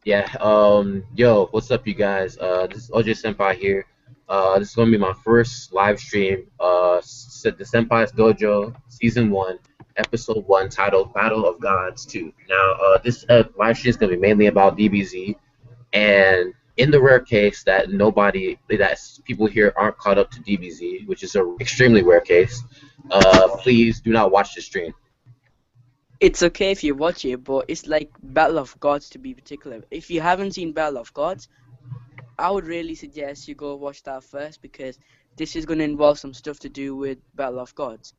Yeah, yo, what's up, you guys? This is OJ Senpai here. This is gonna be my first live stream. The Senpai's Dojo, Season 1, Episode 1, titled Battle of Gods 2. Now, this live stream is gonna be mainly about DBZ, and in the rare case that people here aren't caught up to DBZ, which is a extremely rare case, please do not watch the stream. It's okay if you watch it, but it's like Battle of Gods to be particular. If you haven't seen Battle of Gods, I would really suggest you go watch that first because this is going to involve some stuff to do with Battle of Gods.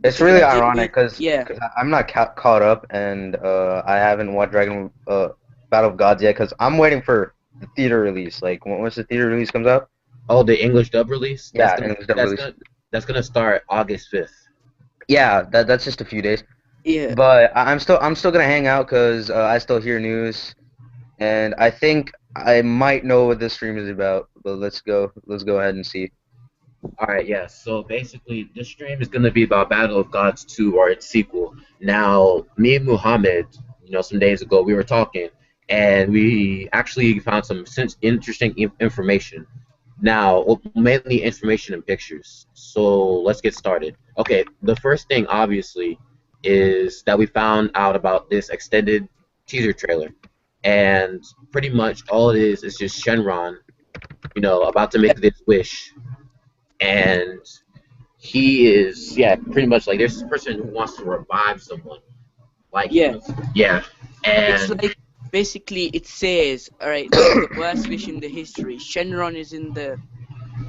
It's Because really ironic because yeah, I'm not caught up and I haven't watched Dragon Battle of Gods yet because I'm waiting for the theater release. Like once the theater release comes out, Oh, the English dub release? yeah, English dub release. That's gonna start August 5th. Yeah, that's just a few days. yeah. But I'm still gonna hang out because I still hear news and I think I might know what this stream is about. But let's go ahead and see. All right, yeah. So basically, this stream is going to be about Battle of Gods 2 or its sequel. Now, me and Muhammad, some days ago, we were talking, and we actually found some interesting information. Now, mainly information and pictures. So let's get started. Okay, the first thing, obviously, is that we found out about this extended teaser trailer. And pretty much all it is just Shenron, about to make this wish, and he is, yeah, pretty much like there's this person who wants to revive someone, like Yeah, yeah, it's and like basically it says, all right, the worst wish in the history. Shenron is in the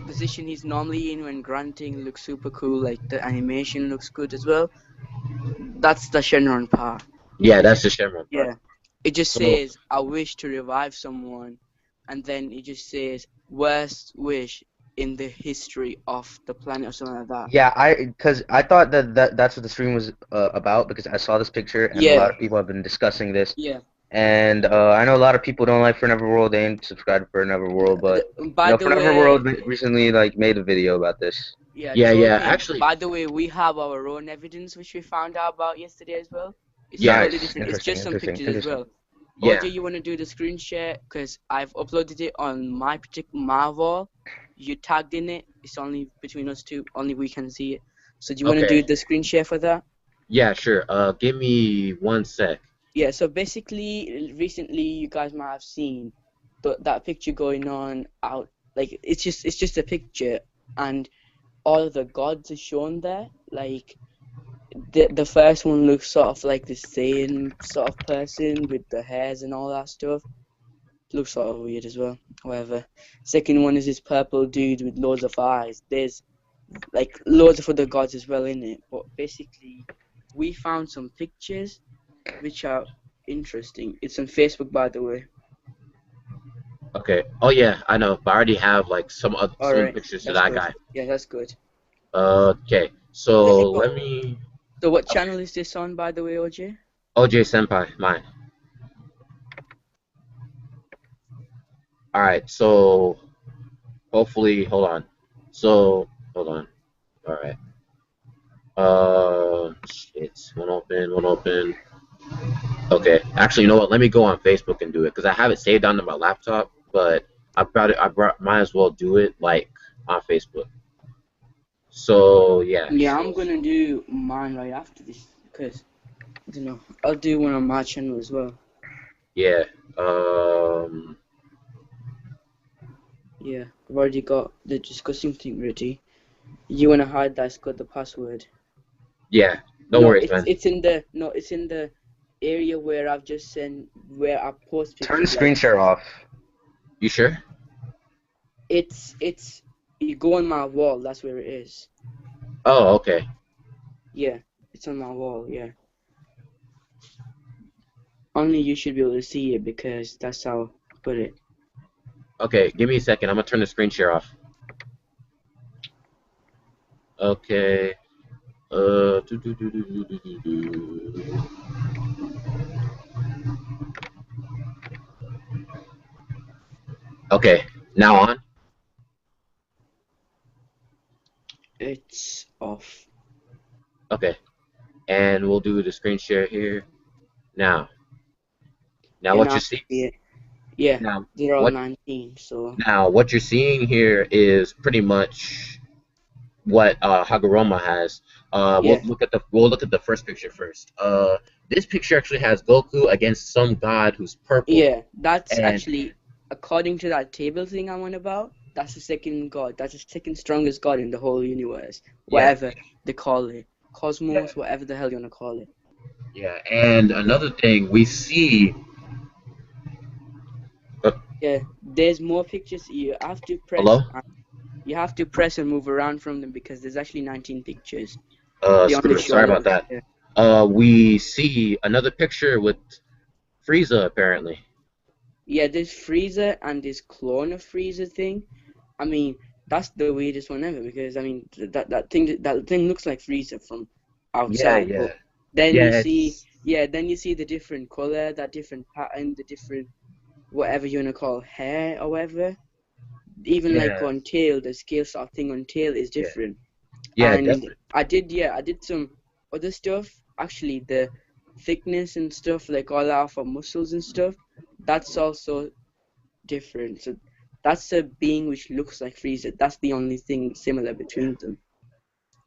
position he's normally in when granting looks super cool, like the animation looks good as well. That's the Shenron part. yeah, that's the Shenron part. Yeah. It just So says, I wish to revive someone. And then it just says, worst wish in the history of the planet or something like that. Yeah, because I thought that's what the stream was about because I saw this picture and a Yeah, lot of people have been discussing this. yeah. And I know a lot of people don't like Forever World. They ain't subscribed to Forever World, but By the Forever way, World recently like made a video about this. yeah, yeah, Jordan, actually, by the way, we have our own evidence which we found out about yesterday as well. It's yeah, totally Nice, different. It's interesting, just some interesting, pictures as interesting. well. yeah. OJ, you want to do the screen share? Because I've uploaded it on my wall. You tagged in it. It's only between us two. Only we can see it. So do you want to do Okay, the screen share for that? yeah, sure. Give me 1 sec. Yeah, so basically, recently you guys might have seen that picture going on out. Like it's just a picture, and all of the gods are shown there. Like the first one looks sort of like the same sort of person with the hairs and all that stuff. Looks sort of weird as well. However, second one is this purple dude with loads of eyes. There's like loads of other gods as well in it. But basically, we found some pictures which are interesting. It's on Facebook, by the way. Okay. Oh yeah, I know, but I already have like All some right, pictures to that's that good. guy. Yeah, that's good. Okay, Let me so go. let me. So, what Okay, channel is this on, by the way, OJ? OJ Senpai, mine. All right, so hopefully, hold on. So hold on. All right. Shit. One open, one open. Okay. Actually, you know what? Let me go on Facebook and do it because I have it saved onto my laptop, but might as well do it like on Facebook. So yeah. Yeah, I'm So gonna do mine right after this because I don't know. I'll do one on my channel as well. yeah. Um. Yeah, I've already got the discussing thing ready. You wanna hide that's got the password? Yeah. No No, worries, it's man. it's in the no, it's in the area where I've just sent where I post Turn pictures. Like screen share off. You sure? it's you go on my wall. That's where it is. Oh, okay. Yeah, it's on my wall. Yeah. Only you should be able to see it because that's how I put it. Okay. Give me a second. I'm gonna turn the screen share off. Okay. Do. Okay. Now on. It's off. Okay. And we'll do the screen share here. Now. Now Yeah, what now you I can see? see it. Yeah, Now, they're all what 19. So what you're seeing here is pretty much what Haguruma has. yeah, We'll look at the first picture first. This picture actually has Goku against some god who's purple, yeah. That's and actually according to that table thing I'm on about. That's the second god. That's the second strongest god in the whole universe. yeah, Whatever they call it, yeah, cosmos, whatever the hell you wanna call it. yeah. And another thing we see. Uh, Yeah, there's more pictures. You have to press. Hello. You have to press and move around from them because there's actually 19 pictures. They only show Sorry about those. that. Yeah. We see another picture with Frieza apparently. Yeah, there's Freezer and this clone of Freezer thing. I mean, that's the weirdest one ever because I mean that thing looks like Freezer from Yeah, outside, but yeah, then you yeah. see It's then you see the different color, that different pattern, the different whatever you wanna call hair or whatever. Even like yeah, on tail, the scale sort of thing on tail is yeah, different. yeah. And Definitely. I did some other stuff. Actually, the thickness and stuff, like all our muscles and stuff, that's also different. So that's a being which looks like Frieza. That's the only thing similar between them.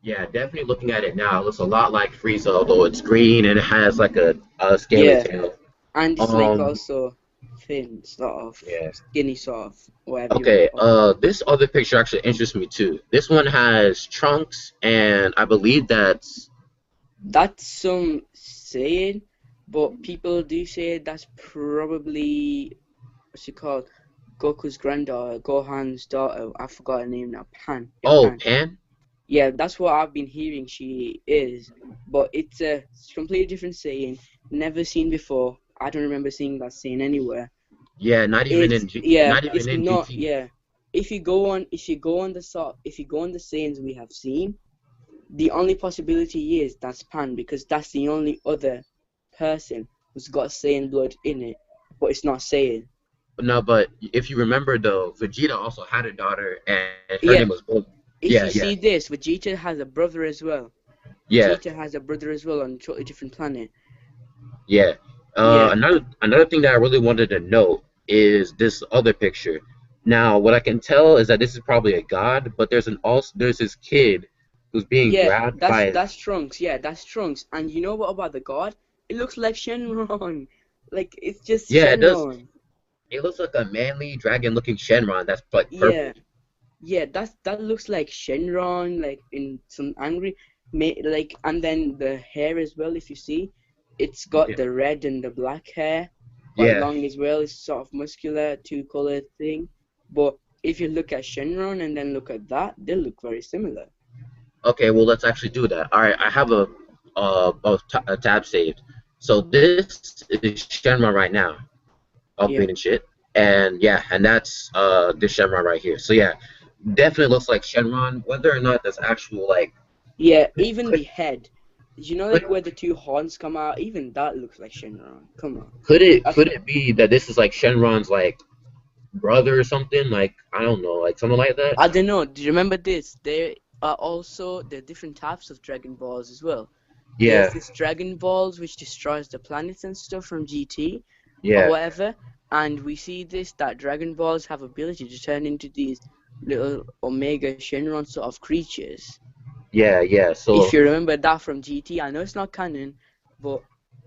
Yeah, definitely looking at it now, it looks a lot like Frieza, although it's green and it has like a scaly Yeah, tail. and it's like Um, also thin, sort of yeah. skinny, sort of whatever you wanna Okay, call it. this other picture actually interests me too. This one has Trunks, and I believe that's That's some saying, but people do say that's probably what's it called? Goku's granddaughter, Gohan's daughter. I forgot her name now. Pan. Yeah, oh, Pan. Pan. Yeah, that's what I've been hearing she is, but it's a completely different saying, never seen before. I don't remember seeing that saying anywhere. Yeah, not even It's in not, GT. yeah. If you go on the sayings we have seen, the only possibility is that's Pan because that's the only other person who's got Saiyan blood in it, but it's not Saiyan. No, but if you remember though, Vegeta also had a daughter, and her Yeah, name was Bulma. if Yeah, you yeah, see this, Vegeta has a brother as well. yeah, Vegeta has a brother as well on a totally different planet. yeah. Yeah, Another thing that I really wanted to note is this other picture. Now, what I can tell is that this is probably a god, but there's this kid who's being yeah, grabbed by that's Trunks. Yeah, that's Trunks. And you know what about the god? It looks like Shenron. Like it's just yeah, it does. Shenron. It looks like a manly dragon-looking Shenron that's like Yeah, purple. yeah, that looks like Shenron, like in some angry, like, and then the hair as well. If you see, it's got Yeah, the red and the black hair, quite yeah. long as well. It's sort of muscular, two-colored thing. But if you look at Shenron and then look at that, they look very similar. Okay, well let's actually do that. All right, I have a tab saved. So this is Shenron right now, all green and Yeah, shit, and yeah, and that's this Shenron right here. So yeah, definitely looks like Shenron. Whether or not that's actual like yeah. Even could the head, you know, could like where the two horns come out. Even that looks like Shenron. Come on, that's could it be that this is like Shenron's like brother or something? Like I don't know, like something like that. I don't know. Do you remember this? There are different types of Dragon Balls as well. There's Yeah, this Dragon Balls which destroys the planets and stuff from GT or yeah, whatever, and we see this that Dragon Balls have ability to turn into these little Omega Shenron sort of creatures. yeah, yeah. If So you remember that from GT, I know it's not canon, but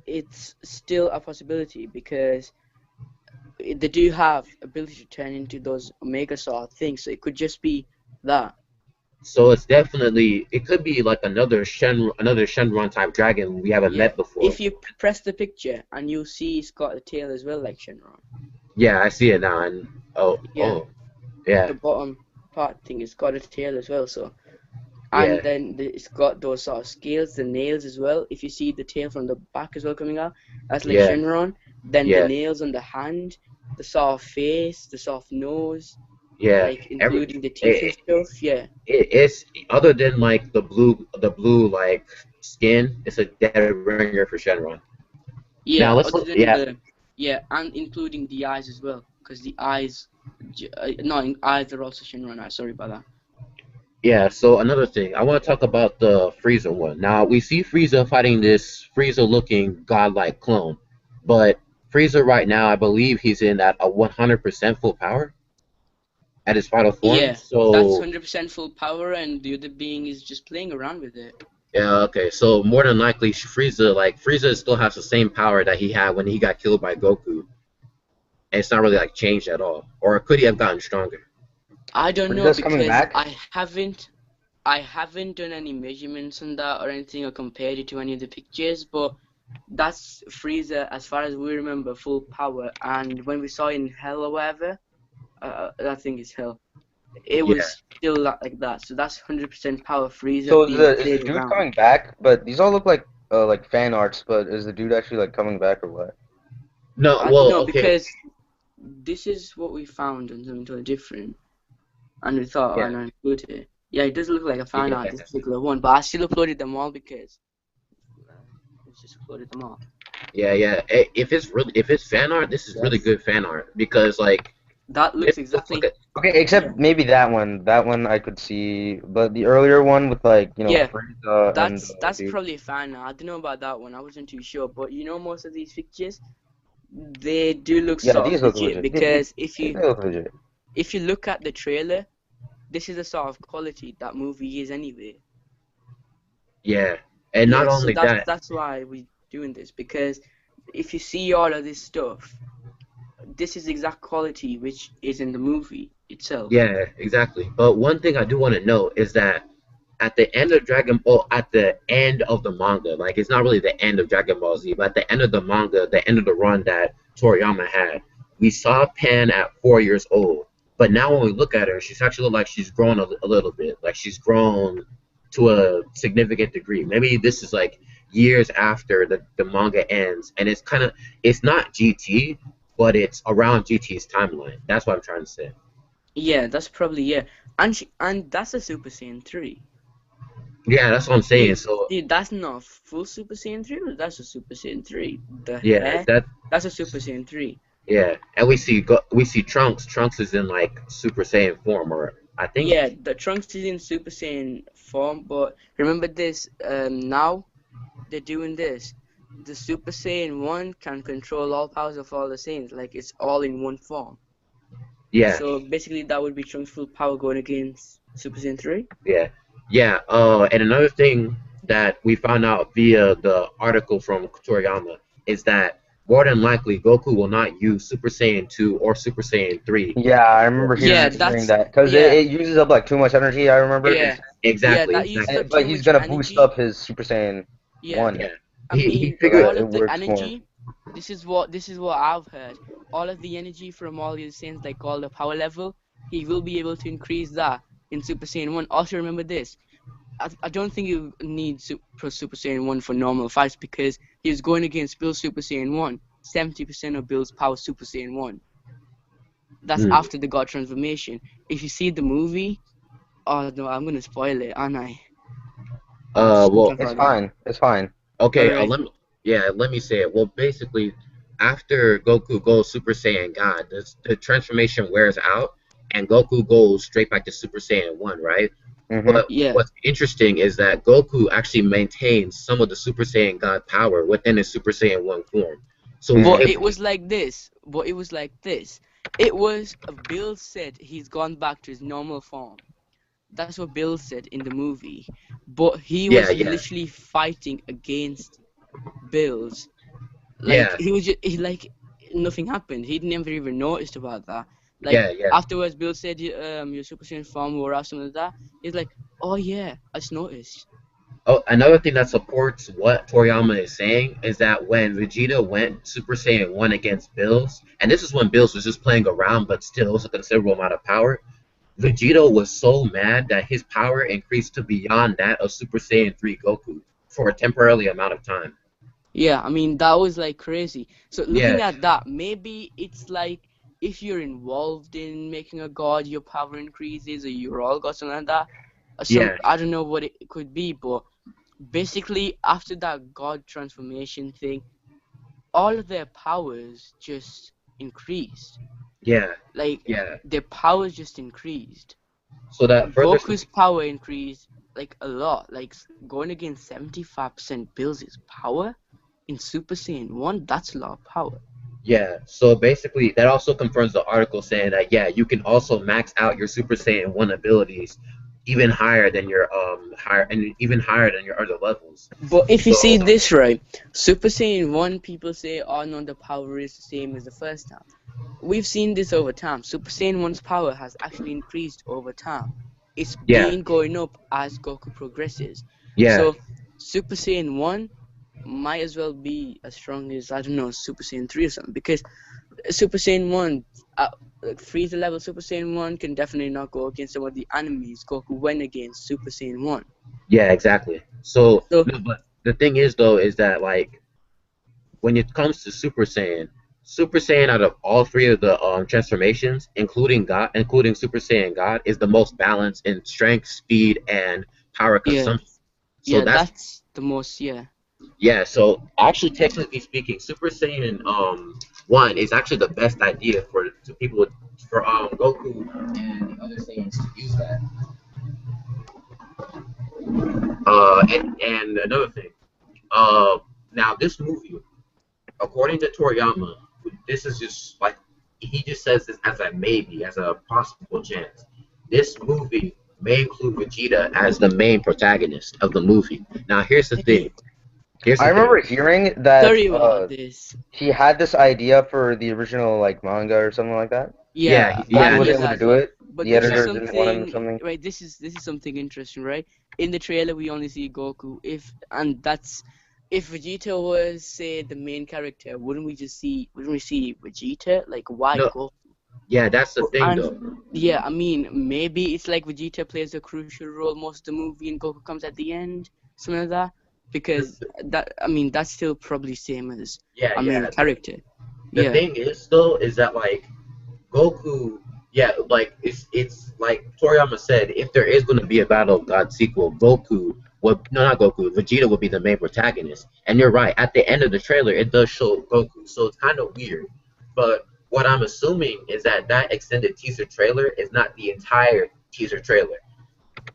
it's still a possibility because they do have ability to turn into those Omega sort of things. So it could just be that. it's definitely it could be like another Shenron type dragon we haven't Yeah, met before. if you press the picture and you'll see it's got a tail as well, like Shenron. Yeah, I see it now, and Yeah, yeah, the bottom part thing, it's got a tail as well. So, and yeah, then it's got those sort of scales, the nails as well. If you see the tail from the back as well coming out, that's like yeah, Shenron. Then the yeah, nails on the hand, the soft face, the soft nose, yeah. like Every including the teeth and it, stuff. Yeah, it's other than like the blue like skin, it's a dead ringer for Shenron. Now yeah. let's look. Other than Yeah, the and including the eyes as well, because the eyes, no, eyes are also Shenron. Sorry about that. yeah. So another thing, I want to talk about the Frieza one. Now we see Frieza fighting this Frieza looking godlike clone, but Frieza right now, I believe he's in at a 100% full power at his final form. Yeah, that's So 100% full power, and the other being is just playing around with it. yeah, okay. So more than likely, Frieza still has the same power that he had when he got killed by Goku, and it's not really like changed at all. Or could he have gotten stronger? I don't know Frieza's coming because back? I haven't done any measurements on that or anything or compared it to any of the pictures, but that's Frieza as far as we remember full power. And when we saw in Hell or whatever, I think it's Hell, it Yeah, was still like that. So that's 100% power Frieza So being is the played dude around. coming back? But these all look like fan arts, but is the dude actually like coming back or what? no, I don't well, know okay, because this is what we found on something totally different. And we thought, yeah, oh, no, include it. Yeah, it does look like a fan art, yeah, this particular one, but I still uploaded them all because it's just uploaded them all. yeah. If it's fan art, this is really Yes. good fan art because like That this looks looks like exactly, a Okay, yeah. except maybe that one. That one I could see, but the earlier one with like Yeah, Frieza and that's dude. probably a fan art. I don't know about that one, I wasn't too sure, but most of these pictures, they do look Yeah, sort of these look legit legit. They because look legit. if you look at the trailer, this is the sort of quality that movie is anyway. yeah, and not Yeah, so only that, that's why we're doing this because if you see all of this stuff, this is exact quality which is in the movie itself. yeah, exactly. But one thing I do want to note is that at the end of at the end of the manga, like it's not really the end of Dragon Ball Z, but at the end of the manga, the end of the run that Toriyama had, we saw Pan at 4 years old. But now when we look at her, she's actually look like she's grown a little bit. Like she's grown to a significant degree. Maybe this is like years after the manga ends, and it's not GT, but it's around GT's timeline. That's what I'm trying to say. Yeah, that's probably yeah, and that's a Super Saiyan 3. Yeah, that's what I'm saying. So That's not full Super Saiyan 3, but that's a Super Saiyan 3. The yeah, hair, that's a Super Saiyan 3. yeah, and we see Trunks. Trunks is in like Super Saiyan form, or I think. Yeah, the Trunks is in Super Saiyan form, but remember this, now they're doing this. The Super Saiyan 1 can control all powers of all the Saiyans, like it's all in one form. Yeah, So basically that would be Trunks' full power going against Super Saiyan 3. yeah, yeah. And another thing that we found out via the article from Toriyama is that more than likely Goku will not use Super Saiyan 2 or Super Saiyan 3. Yeah, I remember Yeah, hearing that because yeah, it uses up like too much energy. I remember, yeah, yeah, Exactly, that used exactly. up but too he's much gonna boost energy. up his Super Saiyan Yeah. one, Yeah, I he mean, so that figured. all it of the works for him. energy, this is what I've heard. All of the energy from all the Saiyans, like all the power level, he will be able to increase that in Super Saiyan 1. Also remember this, I don't think you need Super Saiyan 1 for normal fights because he's going against Bill's Super Saiyan 1. 70% of Bill's power Super Saiyan 1. That's Hmm. after the God transformation. If you see the movie, oh no, I'm gonna spoil it, aren't I? Don't talk Well, It's about that. fine. It's fine. okay. Alright. Let me say it. Well, basically, after Goku goes Super Saiyan God, the transformation wears out, and Goku goes straight back to Super Saiyan 1, right? Mhm. But Yeah. what's interesting is that Goku actually maintains some of the Super Saiyan God power within his Super Saiyan 1 form. So he's Mhm. But it able to, was like this. But it was like this. It was Bill said he's gone back to his normal form. That's what Bill said in the movie. But he yeah, was yeah, literally fighting against Bill's. Like yeah, he was just, he like nothing happened. He never even noticed about that. Like yeah. afterwards, Bill said, your Super Saiyan form wore out something like that." He's like, "Oh yeah, I just noticed." Oh, another thing that supports what Toriyama is saying is that when Vegeta went Super Saiyan 1 against Bills, and this is when Bills was just playing around, but still it was a considerable amount of power, Vegeta was so mad that his power increased to beyond that of Super Saiyan 3 Goku for a temporary amount of time. Yeah, I mean that was like crazy. So Yeah, looking at that, maybe it's like if you're involved in making a god, your power increases, or you're all got something like that. yeah, I don't know what it could be, but basically after that god transformation thing, all of their powers just increased. yeah, Like yeah. their powers just increased. So that further, Goku's power increased like a lot, like going against 75% Bill's power in Super Saiyan 1. That's a lot of power. Yeah, so basically that also confirms the article saying that yeah, you can also max out your Super Saiyan 1 abilities even higher than your higher and even higher than your other levels. But if you see So this right, Super Saiyan 1, people say, oh no, the power is the same as the first time. We've seen this over time. Super Saiyan 1's power has actually increased over time. It's yeah, been going up as Goku progresses. yeah, So Super Saiyan 1 might as well be as strong as, I don't know, Super Saiyan 3 or something. Because Super Saiyan 1, like Frieza level Super Saiyan 1 can definitely not go against some of the enemies Goku went against Super Saiyan 1. yeah, exactly. So So, no, but the thing is though is that like when it comes to Super Saiyan out of all three of the transformations, including God, including Super Saiyan God, is the most balanced in strength, speed, and power yeah, consumption. So yeah, that's that's the most, yeah. yeah. So actually, technically speaking, Super Saiyan 1 is actually the best idea for to people for Goku and the other Saiyans to use that. And another thing, uh, now this movie, according to Toriyama, this is just like he just says this as a maybe, as a possible chance. This movie may include Vegeta as the main protagonist of the movie. Now, here's the thing. Hey, Here's I the remember thing. hearing that sorry about this. he had this idea for the original like manga or something like that, Yeah, Yeah, but I he yeah, hear wasn't this able that to as do well. it. But The this is yeah, editor didn't want him or something, something. right? This is something interesting, right? In the trailer, we only see Goku. If Vegeta was, say, the main character, wouldn't we see Vegeta? Like, why no, Goku? yeah, that's the thing And though. yeah, I mean, maybe it's like Vegeta plays a crucial role most of the movie, and Goku comes at the end, something like that. Because that, I mean, that's still probably same as Yeah, a main yeah. character. The Yeah. thing is though is that like Goku, yeah, like it's like Toriyama said, if there is going to be a Battle of God sequel, Goku would no, not Goku, Vegeta would be the main protagonist. And you're right, at the end of the trailer, it does show Goku, so it's kind of weird. But what I'm assuming is that that extended teaser trailer is not the entire teaser trailer.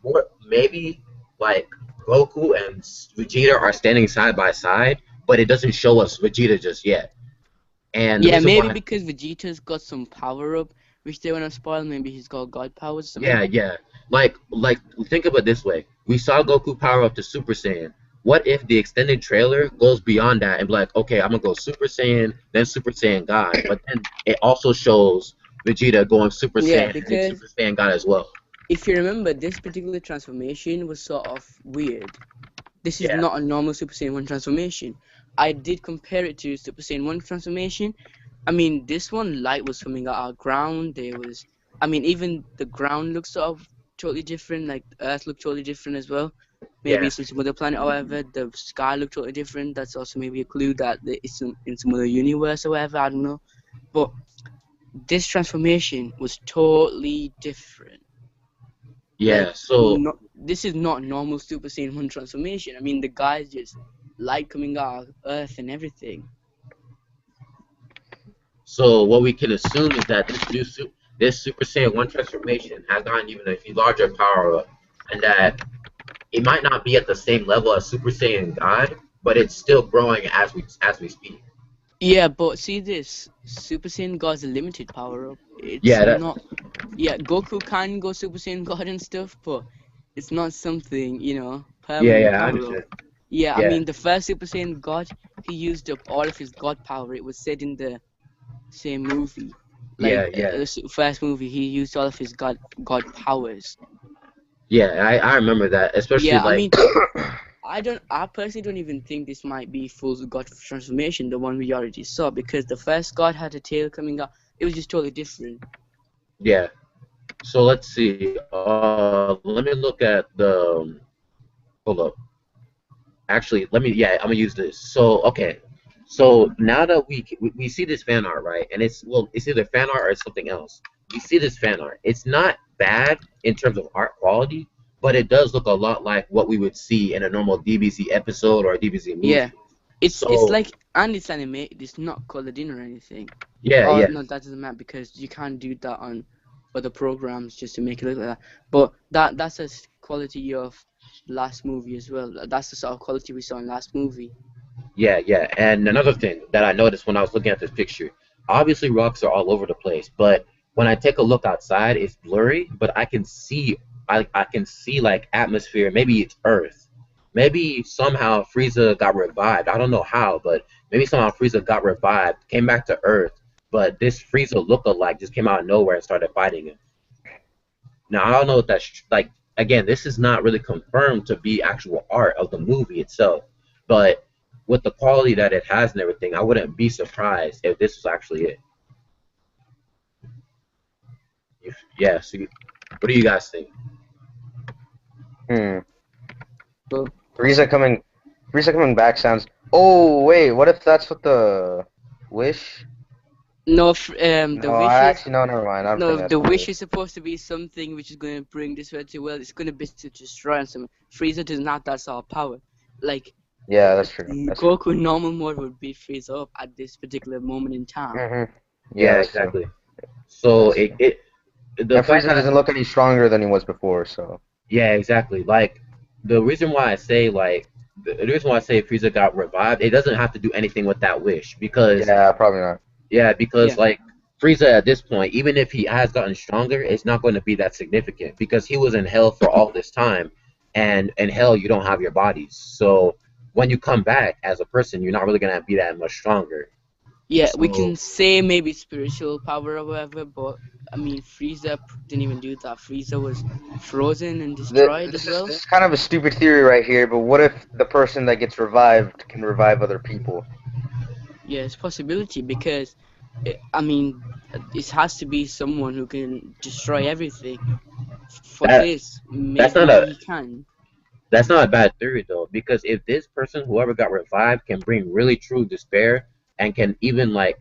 Or maybe like Goku and Vegeta are standing side by side, but it doesn't show us Vegeta just yet. And the Yeah, reason maybe why because Vegeta's got some power up, which they wanna spoil. Maybe he's got God powers or something. yeah, yeah. Like think of it this way. We saw Goku power up to Super Saiyan. What if the extended trailer goes beyond that and be like, okay, I'm gonna go Super Saiyan, then Super Saiyan God, but then it also shows Vegeta going Super Yeah, Saiyan and then because Super Saiyan God as well. if you remember, this particular transformation was sort of weird. This is Yeah, not a normal Super Saiyan 1 transformation. I did compare it to Super Saiyan 1 transformation. I mean, this one, light was coming out of ground. I mean, even the ground looks sort of totally different. Like, Earth looked totally different as well. Maybe yeah, it's in some other planet, however. The sky looked totally different. That's also maybe a clue that it's in some other universe or whatever. I don't know. But this transformation was totally different. Like, yeah. So this is not normal Super Saiyan 1 transformation. I mean, the guy's just light coming out of Earth and everything. so what we can assume is that this Super Saiyan 1 transformation has gotten even a larger power up, and that it might not be at the same level as Super Saiyan God, but it's still growing as we speak. Yeah, but see this. Super Saiyan God's a limited power up. It's Yeah, that not. Yeah, Goku can go Super Saiyan God and stuff, but it's not something, yeah, permanent yeah, I power up. understand. Yeah, I Yeah, mean, the first Super Saiyan God, he used up all of his God power. It was said in the same movie. yeah, Like, yeah, the first movie, he used all of his God powers. yeah. I remember that, especially Yeah, I like mean, I personally don't even think this might be full God transformation, the one we already saw, because the first God had a tail coming out. It was just totally different. yeah. So let's see. Let me look at the. Hold up. Actually, let me. Yeah, I'm gonna use this. So okay. So now that we see this fan art, right? And it's either fan art or it's something else. We see this fan art. It's not bad in terms of art quality, but it does look a lot like what we would see in a normal DBZ episode or a DBZ Yeah, movie. it's So like, and it's animated. It's not colored in or anything. yeah, Oh yeah, no, that doesn't matter because you can't do that on other programs just to make it look like that. But that's quality of last movie as well. That's the sort of quality we saw in last movie. Yeah, yeah. And another thing that I noticed when I was looking at this picture, obviously rocks are all over the place, but when I take a look outside, it's blurry, but I can see like atmosphere, maybe it's Earth. Maybe somehow Frieza got revived. I don't know how, but maybe somehow Frieza got revived, came back to Earth, but this Frieza look-alike just came out of nowhere and started fighting him. Now I don't know if that's like again, this is not really confirmed to be actual art of the movie itself, but with the quality that it has and everything, I wouldn't be surprised if this was actually it. Yeah. So, what do you guys think? Hmm. But Frieza coming, Frieza coming back sounds. Oh wait, what if that's what the wish? no, the No, I wish is actually no, never mind. I don't think no, that's the what it wish is. is supposed to be something which is going to bring this world to well. It's going to basically destroy and some. Frieza does not that sort of power. Like Yeah, that's true. That's true. Goku in normal mode would beat Frieza up at this particular moment in time. Yeah, Yeah, that's true. exactly. So That's true. it the And fact Frieza that doesn't look any stronger than he was before, so. yeah, exactly. Like the reason why I say like the reason why I say Frieza got revived, it doesn't have to do anything with that wish because Yeah, probably not. yeah, because Yeah, like Frieza at this point, even if he has gotten stronger, it's not going to be that significant because he was in hell for all this time, and in hell you don't have your bodies. So when you come back as a person, you're not really going to be that much stronger. yeah, we So can say maybe spiritual power or whatever, but I mean Frieza didn't even do that. Frieza was frozen and destroyed as well. This is kind of a stupid theory right here, but what if the person that gets revived can revive other people? Yeah, it's a possibility because I mean it has to be someone who can destroy everything. For that this, that's maybe not a he can. that's not a bad theory though, because if this person, whoever got revived, can bring really true despair and can even like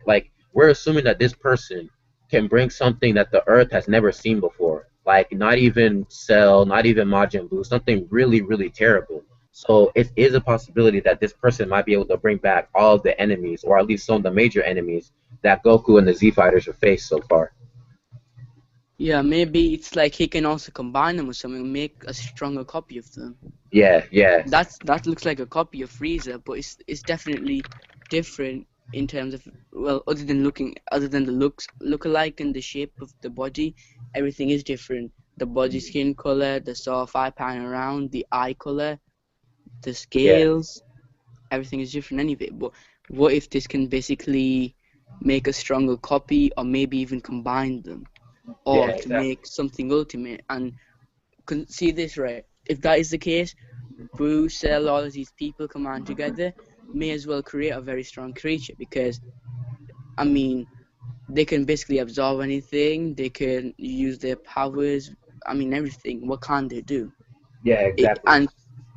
we're assuming that this person can bring something that the Earth has never seen before, like not even Cell, not even Majin Buu, something really really terrible. So it is a possibility that this person might be able to bring back all of the enemies, or at least some of the major enemies that Goku and the Z Fighters have faced so far. Yeah, maybe it's like he can also combine them with something, make a stronger copy of them. Yeah, yeah, That looks like a copy of Frieza, but it's definitely different in terms of well, other than the look alike and the shape of the body, everything is different. The body skin color, the soft eye pan around, the eye color, the yeah, scales, everything is different anyway. But what if this can basically make a stronger copy or maybe even combine them? yeah, Or to exactly. make something ultimate. And see this right. If that is the case, Bruce, Cell, all of these people combined together may as well create a very strong creature because I mean they can basically absorb anything. They can use their powers. I mean everything. What can they do? Yeah, exactly. And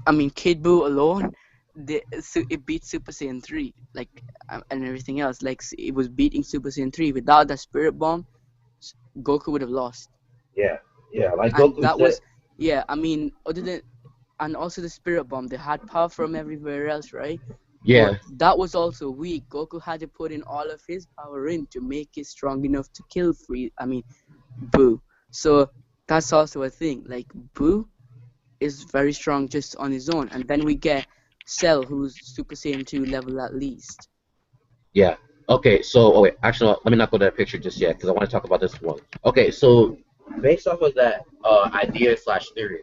I mean Kid Buu alone, it beat Super Saiyan 3 like and everything else. Like it was beating Super Saiyan 3 without that Spirit Bomb. Goku would have lost. Yeah, yeah. Like And Goku that said, was yeah, I mean other than and also the spirit bomb, they had power from everywhere else, right? But yeah, that was also weak. Goku had to put in all of his power in to make it strong enough to kill Boo. So that's also a thing. Like Boo is very strong just on his own, and then we get Cell, who's Super Saiyan 2 level at least. yeah. Okay, so oh wait, actually, let me not go to that picture just yet because I want to talk about this one. Okay, so based off of that idea slash theory,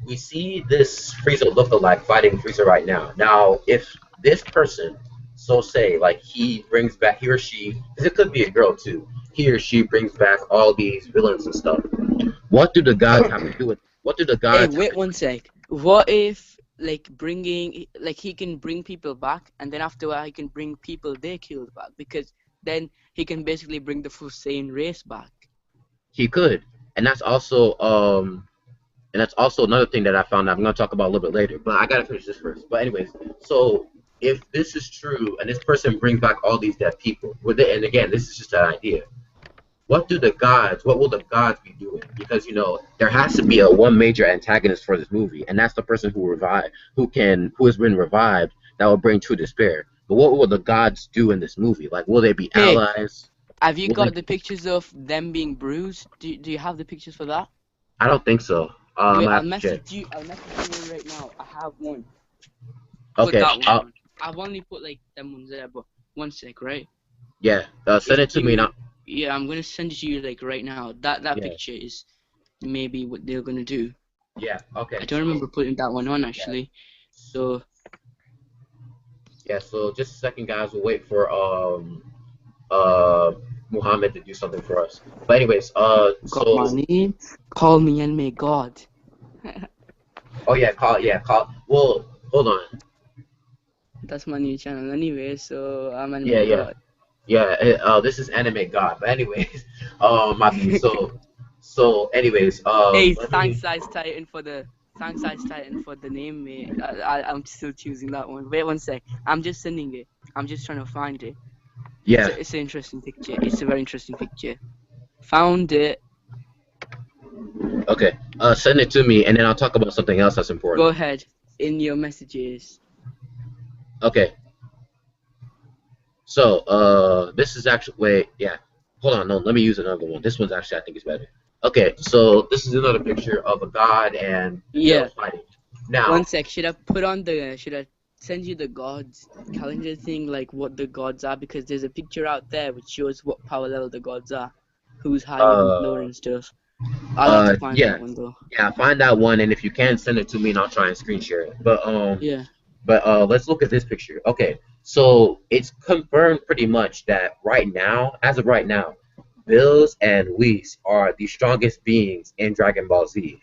we see this Frieza look-alike fighting Frieza right now. Now, if this person, so say, like he or she, because it could be a girl too, he or she brings back all these villains and stuff. What do the gods have to do with? What do the Hey, gods have wait to do? one sec. What if like he can bring people back, and then after a while he can bring people they killed back because then he can basically bring the full Saiyan race back. He could, and that's also another thing that I found out I'm going to talk about a little bit later, but I got to finish this first. But anyways, so if this is true and this person brings back all these dead people, with it, and again, this is just an idea. What will the gods be doing? Because there has to be a one major antagonist for this movie, and that's the person who has been revived that will bring true despair. But what will the gods do in this movie? Like, will they be Hey, allies? have you Will they? got the pictures of them being bruised? Do you have the pictures for that? I don't think so. I'm Wait, gonna have to check. I'll message you right now. I have one. Put Okay, that one on. I've only put like them ones there, but one sec, right? Yeah, If send it to me you, now. yeah, I'm gonna send it to you like right now. That Yeah, picture is maybe what they're gonna do. yeah. Okay, I don't so remember putting that one on yeah, actually. So yeah. So just a second, guys. We'll wait for uh Muhammad to do something for us. But anyways, got my so name. Call me and may God. oh yeah, call. Well, hold on. That's my new channel anyway. So I'm and Yeah, may yeah, God. yeah. This is anime god. But anyways, my view. So anyways, Hey, let me. thanks Ice Titan for the name, mate. I'm still choosing that one. Wait one sec. I'm just sending it. I'm just trying to find it. Yeah. It's an interesting picture. It's a very interesting picture. Found it. Okay. Send it to me, and then I'll talk about something else that's Go important. ahead in your messages. Okay. So, this is actually wait, yeah. Hold on, no, let me use another one. This one's actually I think is better. Okay, so this is another picture of a god and Bill Yeah. fighting. One Now, sec. Should I send you the gods calendar thing, like what the gods are? Because there's a picture out there which shows what power level the gods are, who's higher, who's lower, uh, and stuff. I'll have to find yeah, that one though. yeah, find that one, and if you can, send it to me, and I'll try and screen share it. Yeah. Let's look at this picture. Okay, so it's confirmed pretty much that right now, as of right now, Bills and Whis are the strongest beings in Dragon Ball Z.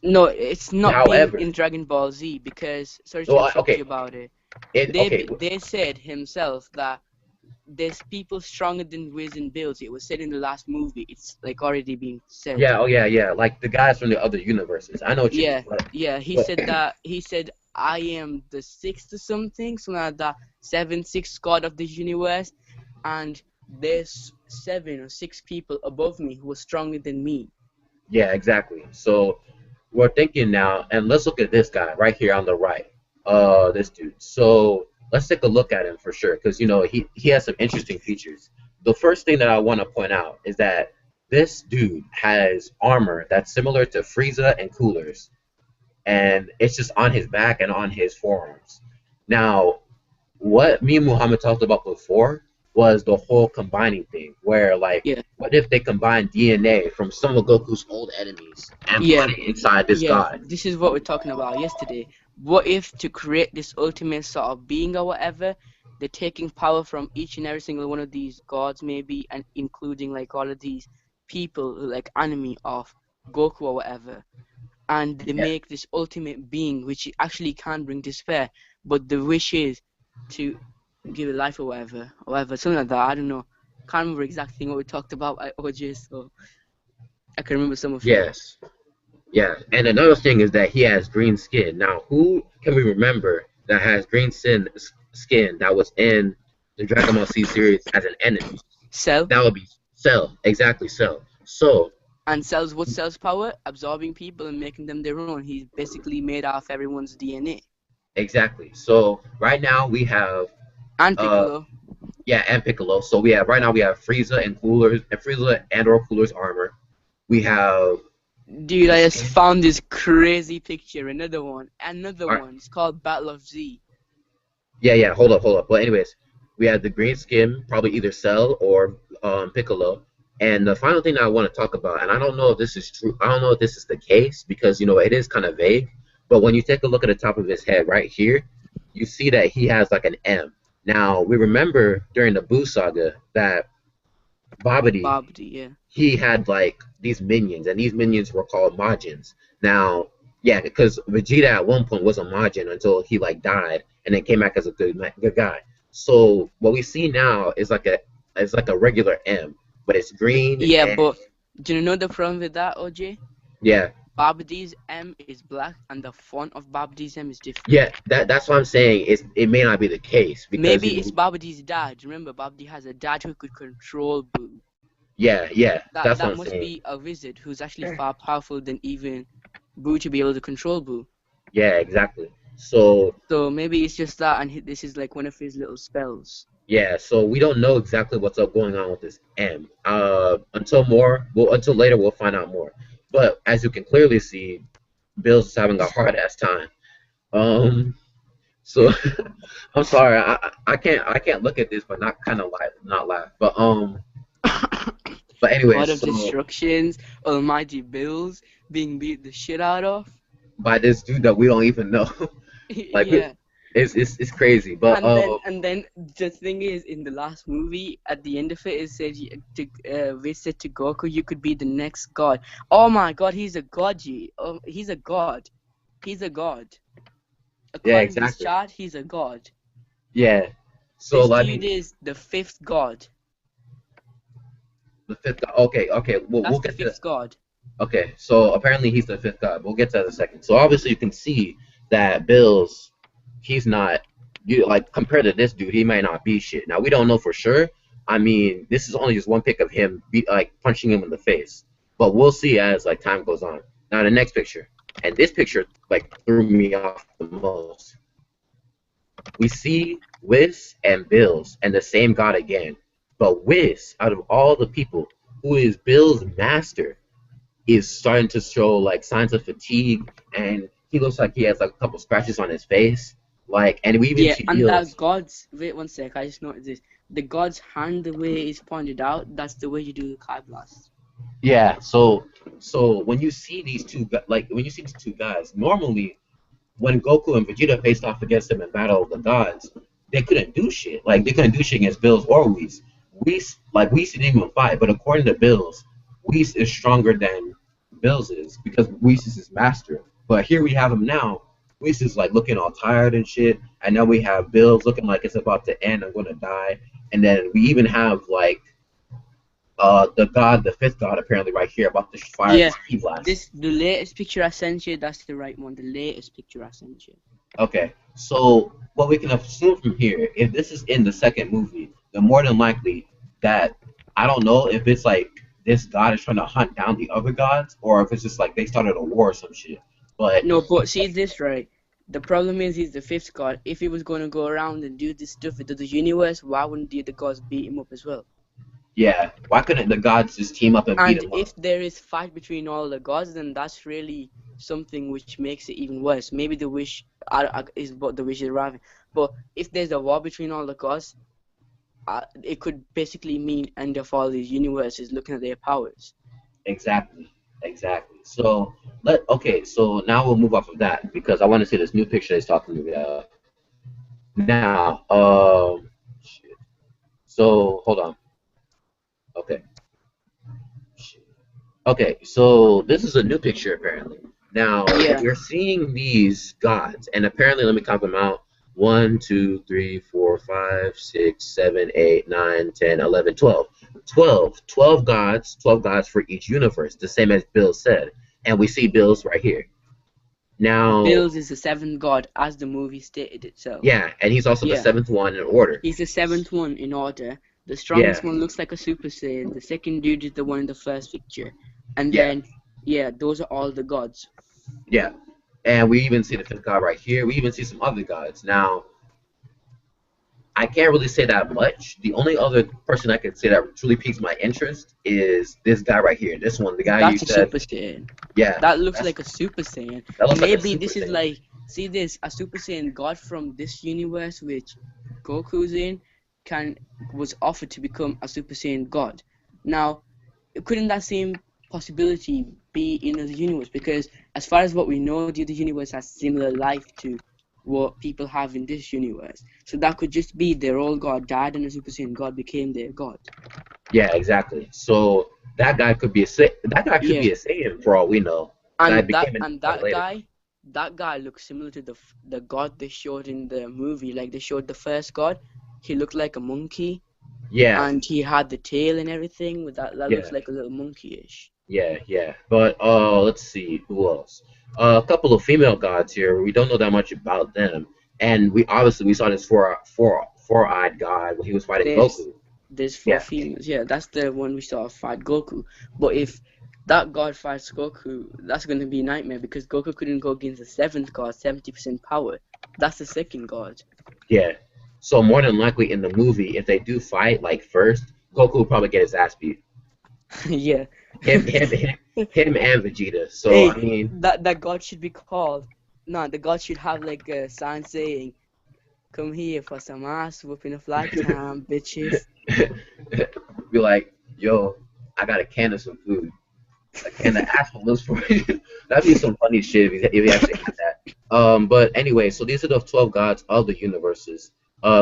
No, it's not being However, in Dragon Ball Z because sorry to so interrupt okay, you about it. okay, They said himself that there's people stronger than Wiz and Bills. It was said in the last movie. It's like already being said. yeah, oh yeah, yeah, like the guys from the other universes. I know what you mean, Yeah, yeah. He but said that. He said, "I am the sixth or something like that. Sixth god of the universe, and there's 7 or 6 people above me who are stronger than me." yeah, exactly. So we're thinking now, and let's look at this guy right here on the right. This dude. So let's take a look at him for sure, because he has some interesting features. The first thing that I want to point out is that this dude has armor that's similar to Frieza and Cooler's, and it's just on his back and on his forearms. Now, what me and Muhammad talked about before was the whole combining thing, where like, Yeah, what if they combine DNA from some of Goku's old enemies and yeah, put it inside this yeah. god? This is what we're talking about yesterday. What if to create this ultimate sort of being or whatever, they're taking power from each and every single one of these gods, maybe, and including like all of these people, like enemy of Goku or whatever, and they Yeah, make this ultimate being which actually can bring despair, but the wish is to give it life or whatever, something like that. I don't know. Can't remember exactly what we talked about at OJ, so I can remember some of it. yes, yeah. And another thing is that he has green skin. Now, who can we remember that has skin that was in the Dragon Ball Z series as an enemy? Cell That would be Cell, exactly Cell. So and cells. What cells power? Absorbing people and making them their own. He's basically made off everyone's DNA. exactly. So right now we have And uh Piccolo. yeah, and Piccolo. So we have right now we have Frieza and or Cooler's armor. We have Dude, the I just skin. found this crazy picture. Another one. Another All right. one. It's called Battle of Z. Yeah, yeah. Hold up. But anyways, we have the green skin, probably either Cell or Piccolo. And the final thing that I want to talk about, and I don't know if this is true. I don't know if this is the case because it is kind of vague. But when you take a look at the top of his head right here, you see that he has like an M. Now we remember during the Buu saga that Babidi Bob D, yeah. he had like these minions, and these minions were called Majins. Now, yeah, because Vegeta at one point was a Majin until he like died, and then came back as a good guy. So what we see now is like a regular M, but it's green Yeah, and but do you know the problem with that, OJ? yeah, Babdi's M is black and the font of Babdi's M is different. yeah. That's what I'm saying. It may not be the case because Maybe it's Babdi's dad. Remember, Babdi has a dad who could control Boo. yeah, yeah. That That's what that I'm must saying. be a wizard who's actually far powerful than even Boo to be able to control Boo. Yeah, exactly. So So maybe it's just that, and this is like one of his little spells. yeah, so we don't know exactly what's up going on with this M. Until later we'll find out more. But as you can clearly see, Bill's is having a hard ass time. Um, So I'm sorry, I can't look at this but not laugh. But God anyways, of so Destructions, Almighty Bills being beat the shit out of. by this dude that we don't even know, like Yeah. it's crazy. But And then the thing is, in the last movie, at the end of it, it said we said to Goku, you could be the next god. Oh my god, he's a god, G. Oh, he's a god. He's a god. yeah, According to this exactly. chart, he's a god. Yeah. This So I dude mean, is the fifth god. the fifth god. Okay, okay. We'll That's the get to. fifth god. Okay, so apparently he's the fifth god. We'll get to that in a second. So obviously you can see that Bills, he's not you like compared to this dude, he might not be shit. Now we don't know for sure. I mean, this is only just one pic of him like punching him in the face, but we'll see as like time goes on. Now the next picture, and this picture like threw me off the most. We see Whis and Bills and the same god again, but Whis, out of all the people, who is Bill's master, is starting to show like signs of fatigue, and he looks like he has like a couple scratches on his face. Like, and we even Yeah, see and Bills. that god's wait one sec, I just noticed this. The god's hand, the way it's pointed out, that's the way you do the Kai Blast. Yeah. So when you see these like when you see these two guys, normally when Goku and Vegeta faced off against him in Battle of the Gods, they couldn't do shit. Like they couldn't do shit against Bills or Whis. Whis didn't even fight, but according to Bills, Whis is stronger than Bills is because Whis is his master. But here we have him now. Whis is like looking all tired and shit, and now we have Bills looking like it's about to end. I'm gonna die, and then we even have like the fifth god apparently right here about to fire Yeah, this ki blast. the latest picture I sent you, that's the right one. The latest picture I sent you. Okay, so what we can assume from here, if this is in the second movie, then more than likely that I don't know if it's like this god is trying to hunt down the other gods, or if it's just like they started a war or some shit. But No, but see this right. The problem is he's the fifth god. If he was going to go around and do this stuff into the universe, why wouldn't the other gods beat him up as well? yeah, why couldn't the gods just team up and beat And him up? if there is fight between all the gods, then that's really something which makes it even worse. Maybe the wish is what the wish is arriving. But if there's a war between all the gods, it could basically mean end of all these universes looking at their powers. Exactly, exactly. So now we'll move off of that because I want to see this new picture he's talking about. Now, shit. So hold on. Okay. Okay, so this is a new picture apparently. Now Yeah. we're seeing these gods, and apparently, let me count them out: 1, 2, 3, 4, 5, 6, 7, 8, 9, 10, 11, 12. 12 gods, 12 gods for each universe, the same as Bill said. And we see Bill's right here. Now, Bills is the seventh god, as the movie stated itself. yeah, and he's also the Yeah. seventh one in order. He's the seventh one in order. The Yeah, strongest one looks like a Super Saiyan. The second dude is the one in the first picture. And yeah, then, yeah, those are all the gods. yeah. And we even see the fifth god right here. We even see some other gods. Now, I can't really say that much. The only other person I could say that truly piques my interest is this guy right here. This one, the guy you That's a said, Super Saiyan. yeah, That looks that's, like a Super Saiyan. that looks like a Maybe super this is thing. like, see this, a Super Saiyan god from this universe, which Goku's in, was offered to become a Super Saiyan god. Now, couldn't that same possibility be in the universe? Because as far as what we know, the other universe has similar life to what people have in this universe. So that could just be their old god died and a Super Saiyan god became their god. Yeah, exactly. So that guy could Yeah, be a Saiyan for all we know. That and that became a and god that later. guy, that guy looks similar to the god they showed in the movie. Like they showed the first god, he looked like a monkey, Yeah, and he had the tail and everything. With that yeah, looks like a little monkey-ish. yeah. But let's see who else. A couple of female gods here. We don't know that much about them, and we saw this four-eyed god when he was fighting There's Goku. there's four Yeah, females. Yeah, that's the one we saw fight Goku. But if that god fights Goku, that's gonna be a nightmare because Goku couldn't go against the seventh god, 70% power. That's the second god. yeah. So more than likely in the movie, if they do fight like first, Goku will probably get his ass beat. Yeah. Him, him, him, him, and Vegeta. So I Hey, mean, that god should be called. No, the god should have like a sign saying Come here for some ass whooping of lifetime, bitches. Be like, yo, I got a can of some food. A can of asshole lives for you. That'd be some funny shit if we actually had that. But anyway, so these are the 12 gods of the universes.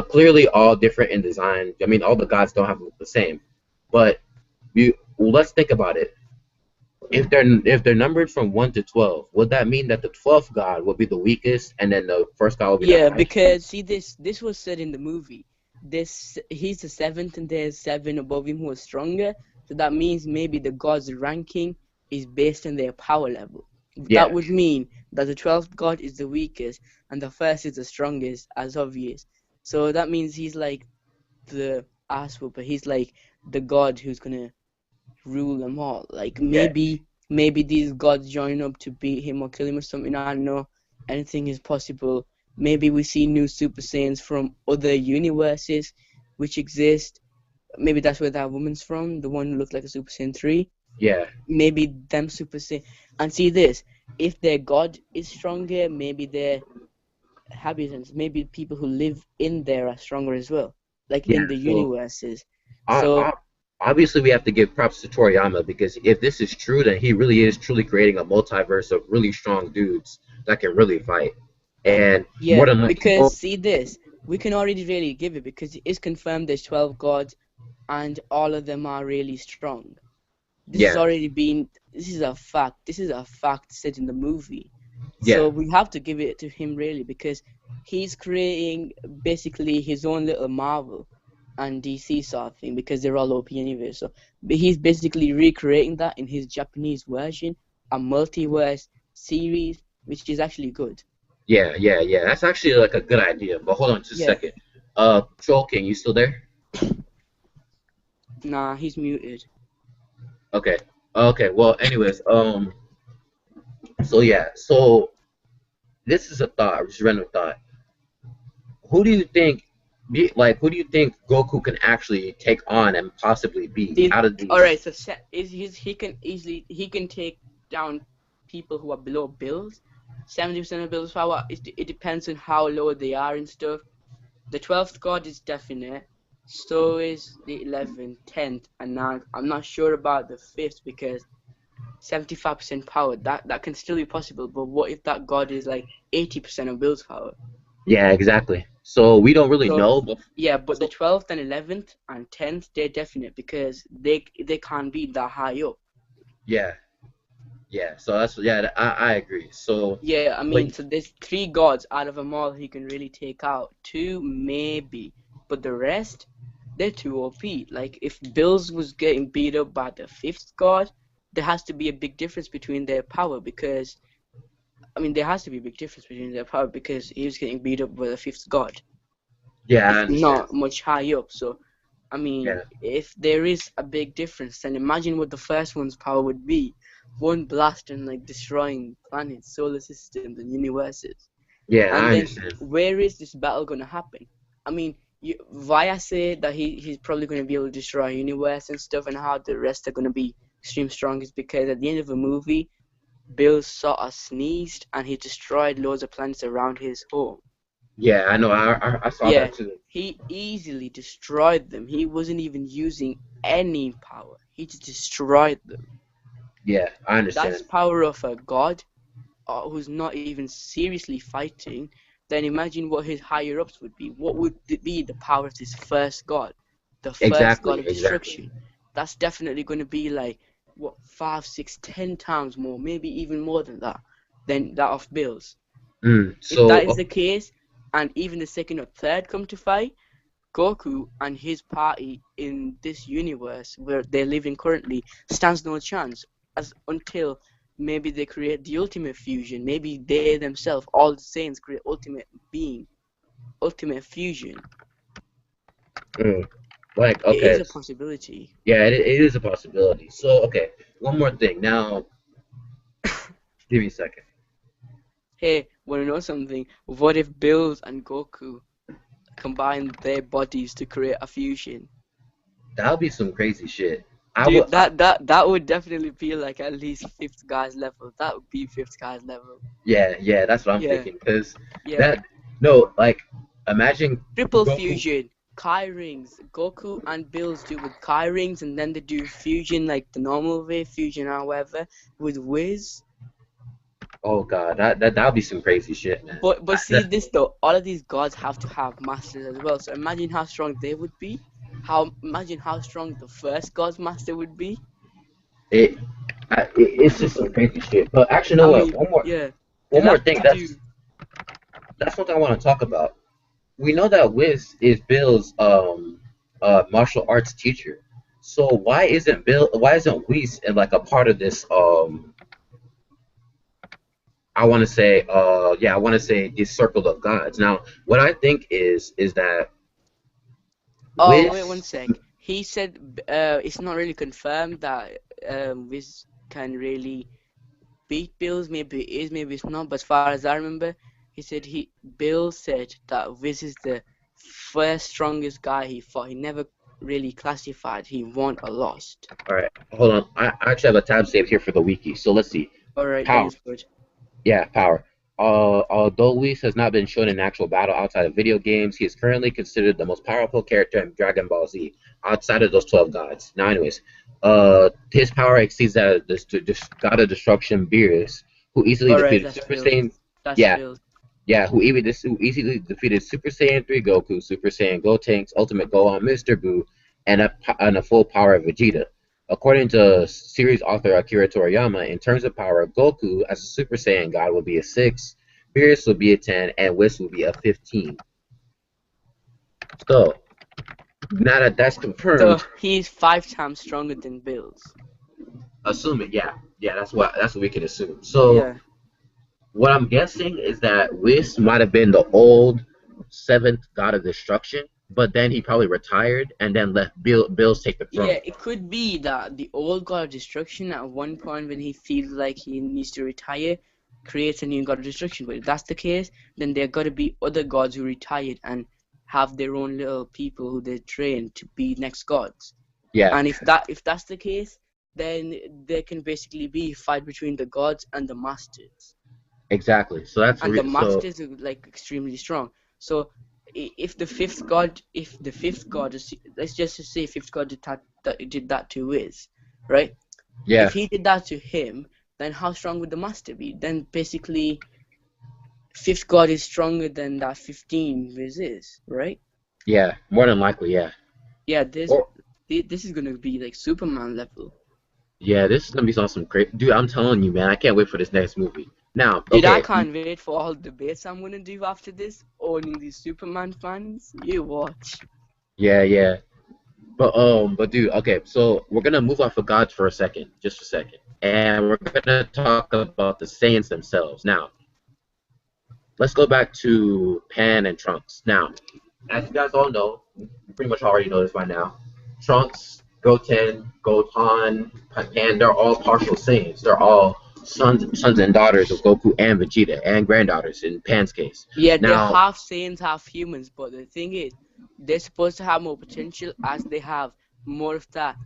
Clearly all different in design. I mean, all the gods don't have to look the same. But let's think about it. If they're numbered from 1 to 12, would that mean that the 12th god will be the weakest, and then the first god will be the Yeah, highest? because see this was said in the movie. This he's the seventh and there's seven above him who are stronger. So that means maybe the god's ranking is based on their power level. That Yeah, would mean that the 12th god is the weakest and the first is the strongest, as obvious. So that means he's like the ass whooper. He's like the god who's gonna rule them all. Like yeah, maybe these gods join up to beat him or kill him or something. I don't know. Anything is possible. Maybe we see new Super Saiyans from other universes which exist. Maybe that's where that woman's from, the one who looked like a Super Saiyan 3. yeah, Maybe them Super Saiyan. And see this, if their god is stronger, maybe their habitants, maybe people who live in there are stronger as well. Like yeah. in the So universes. I, So, I, obviously we have to give props to Toriyama, because if this is true, then he really is truly creating a multiverse of really strong dudes that can really fight. And more yeah, than like, because see this, we can already really give it because it is confirmed there's 12 gods and all of them are really strong. This has yeah, already been, this is a fact. This is a fact said in the movie. yeah, So we have to give it to him really because he's creating basically his own little Marvel and DC sort of thing because they're all OP anyway. So but he's basically recreating that in his Japanese version, a multiverse series, which is actually good. yeah. That's actually like a good idea. But hold on just a Yeah. second. Troll King, you still there? Nah, he's muted. Okay. Okay. Well, anyways, so yeah, so this is a thought, just a random thought. Who do you think, who do you think Goku can actually take on and possibly beat out of All right, these? so he can take down people who are below Bills. 70% of Bills' power. It depends on how low they are and stuff. The 12th god is definite. So is the 11th, 10th, and 9th. I'm not sure about the 5th because 75% power. That can still be possible. But what if that god is like 80% of Bill's power? Yeah, exactly. So we don't really So know, but yeah, but the so 12th and 11th and 10th they're definite because they can't be that high up. yeah, yeah. So that's yeah, I agree. So, Yeah, I but mean, so there's three gods out of them all he can really take out. Two, maybe. But the rest, they're too OP. Like, if Bills was getting beat up by the fifth god, there has to be a big difference between their power because, I mean, there has to be a big difference between their power because he was getting beat up by the fifth god. yeah, I It's understand. not much high up. So, I mean, Yeah, if there is a big difference, then imagine what the first one's power would be. One blast and like destroying planets, solar systems, and universes. yeah, And I then understand. where is this battle gonna happen? I mean, Vaya said that he's probably gonna be able to destroy a universe and stuff, and how the rest are gonna be extreme strong is because at the end of the movie, Bill sort of sneezed and he destroyed loads of planets around his home. Yeah, I know. I saw Yeah, that too. he easily destroyed them. He wasn't even using any power. He just destroyed them. Yeah, I That's understand. power of a god who's not even seriously fighting. Then imagine what his higher ups would be. What would be the power of this first god, the first god Exactly, of exactly. destruction? That's definitely going to be like what 5, 6, 10 times more, maybe even more than that of Bill's. If So that is the case, and even the second or third come to fight, Goku and his party in this universe where they're living currently stands no chance as until maybe they create the ultimate fusion. Maybe they themselves, all the Saiyans, create ultimate being, ultimate fusion. mm, like It is okay, a possibility. yeah, it is a possibility. So okay, one more thing. Now, give me a second. Hey, wanna know something? What if Bills and Goku combine their bodies to create a fusion? That would be some crazy shit. I will. Dude, that would definitely be like at least fifth guy's level. That would be fifth guy's level. Yeah, yeah, that's what I'm Yeah, thinking. Cause yeah. that no, like Imagine Triple Goku. fusion, Kai rings. Goku and Bills do with Kai rings, and then they do fusion like the normal way, fusion or whatever, with Wiz. Oh god, that would be some crazy shit, man. But see this though, all of these gods have to have masters as well. So imagine how strong they would be. Imagine how strong the first god's master would be. It, it's just some crazy shit. But actually, you I know what? mean, yeah, One they'll more have thing. to do. That's something I want to talk about. We know that Wiz is Bill's martial arts teacher. So why isn't Whis like a part of this I want to say this circle of gods. Now, what I think is that Oh, wait one Wiz. sec. He said it's not really confirmed that Wiz can really beat Bills. Maybe it is, maybe it's not. But as far as I remember, he said Bill said that Wiz is the first strongest guy he fought. He never really classified he won or lost. All right, hold on. I actually have a tab saved here for the wiki. So let's see. All right, then Power. it's good. Yeah, power. Although Whis has not been shown in actual battle outside of video games, he is currently considered the most powerful character in Dragon Ball Z, outside of those 12 gods. Now, anyways, his power exceeds that of the god of destruction, Beerus, who easily All right, defeated that's Super Bills. Saiyan. That's Yeah, Bills. yeah, who easily defeated Super Saiyan 3 Goku, Super Saiyan Gotenks, Ultimate Gohan, Mr. Buu, and a full power of Vegeta. According to series author Akira Toriyama, in terms of power, Goku as a Super Saiyan God will be a 6, Beerus will be a 10, and Whis will be a 15. So, now that that's So confirmed, he's 5 times stronger than Bills. assuming, yeah, that's what we can assume. So, Yeah. what I'm guessing is that Whis might have been the old seventh god of destruction, but then he probably retired and then let Bills take the throne. Yeah, it could be that the old God of Destruction at one point when he feels like he needs to retire, creates a new God of Destruction. But if that's the case, then there got to be other gods who retired and have their own little people who they train to be next gods. Yeah, And if that's the case, then there can basically be a fight between the gods and the masters. exactly. So that's And the so masters are like extremely strong. So if the fifth god, let's just say fifth god did that to Wiz, right? yeah, If he did that to him, then how strong would the master be? Then basically, fifth god is stronger than that 15 Wiz is, right? yeah, more than likely, yeah. Yeah, Or this is gonna be like Superman level. yeah, this is gonna be some great dude. I'm telling you, man, I can't wait for this next movie. Now, Dude, I okay, can't wait for all the debates I'm gonna do after this, owning these Superman fans. You watch. yeah. But dude, okay, so we're gonna move off of gods for a second, just a second, and we're gonna talk about the Saiyans themselves. Now, let's go back to Pan and Trunks. Now, as you guys all know, you pretty much already know this by now. Trunks, Goten, Gohan, Pan, they're all partial Saiyans. They're all sons and daughters of Goku and Vegeta, and granddaughters in Pan's case. Yeah, they're Now, half Saiyans, half humans, but the thing is, they're supposed to have more potential as they have more of that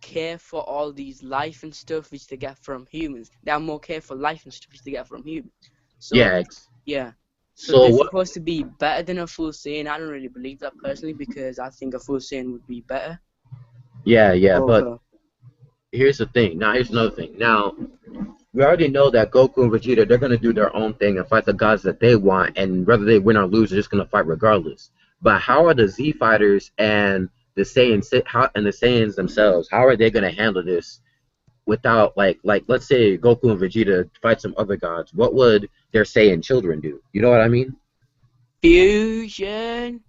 care for all these life and stuff which they get from humans. They have more care for life and stuff which they get from humans. So, yeah. yeah. So So they're what? supposed to be better than a full Saiyan. I don't really believe that personally because I think a full Saiyan would be better Yeah. But over. here's the thing. Now, here's another thing. Now, we already know that Goku and Vegeta, they're gonna do their own thing and fight the gods that they want, and whether they win or lose, they're just gonna fight regardless. But how are the Z fighters and the Saiyans themselves? How are they gonna handle this without like let's say Goku and Vegeta fight some other gods? What would their Saiyan children do? You know what I mean? Fusion!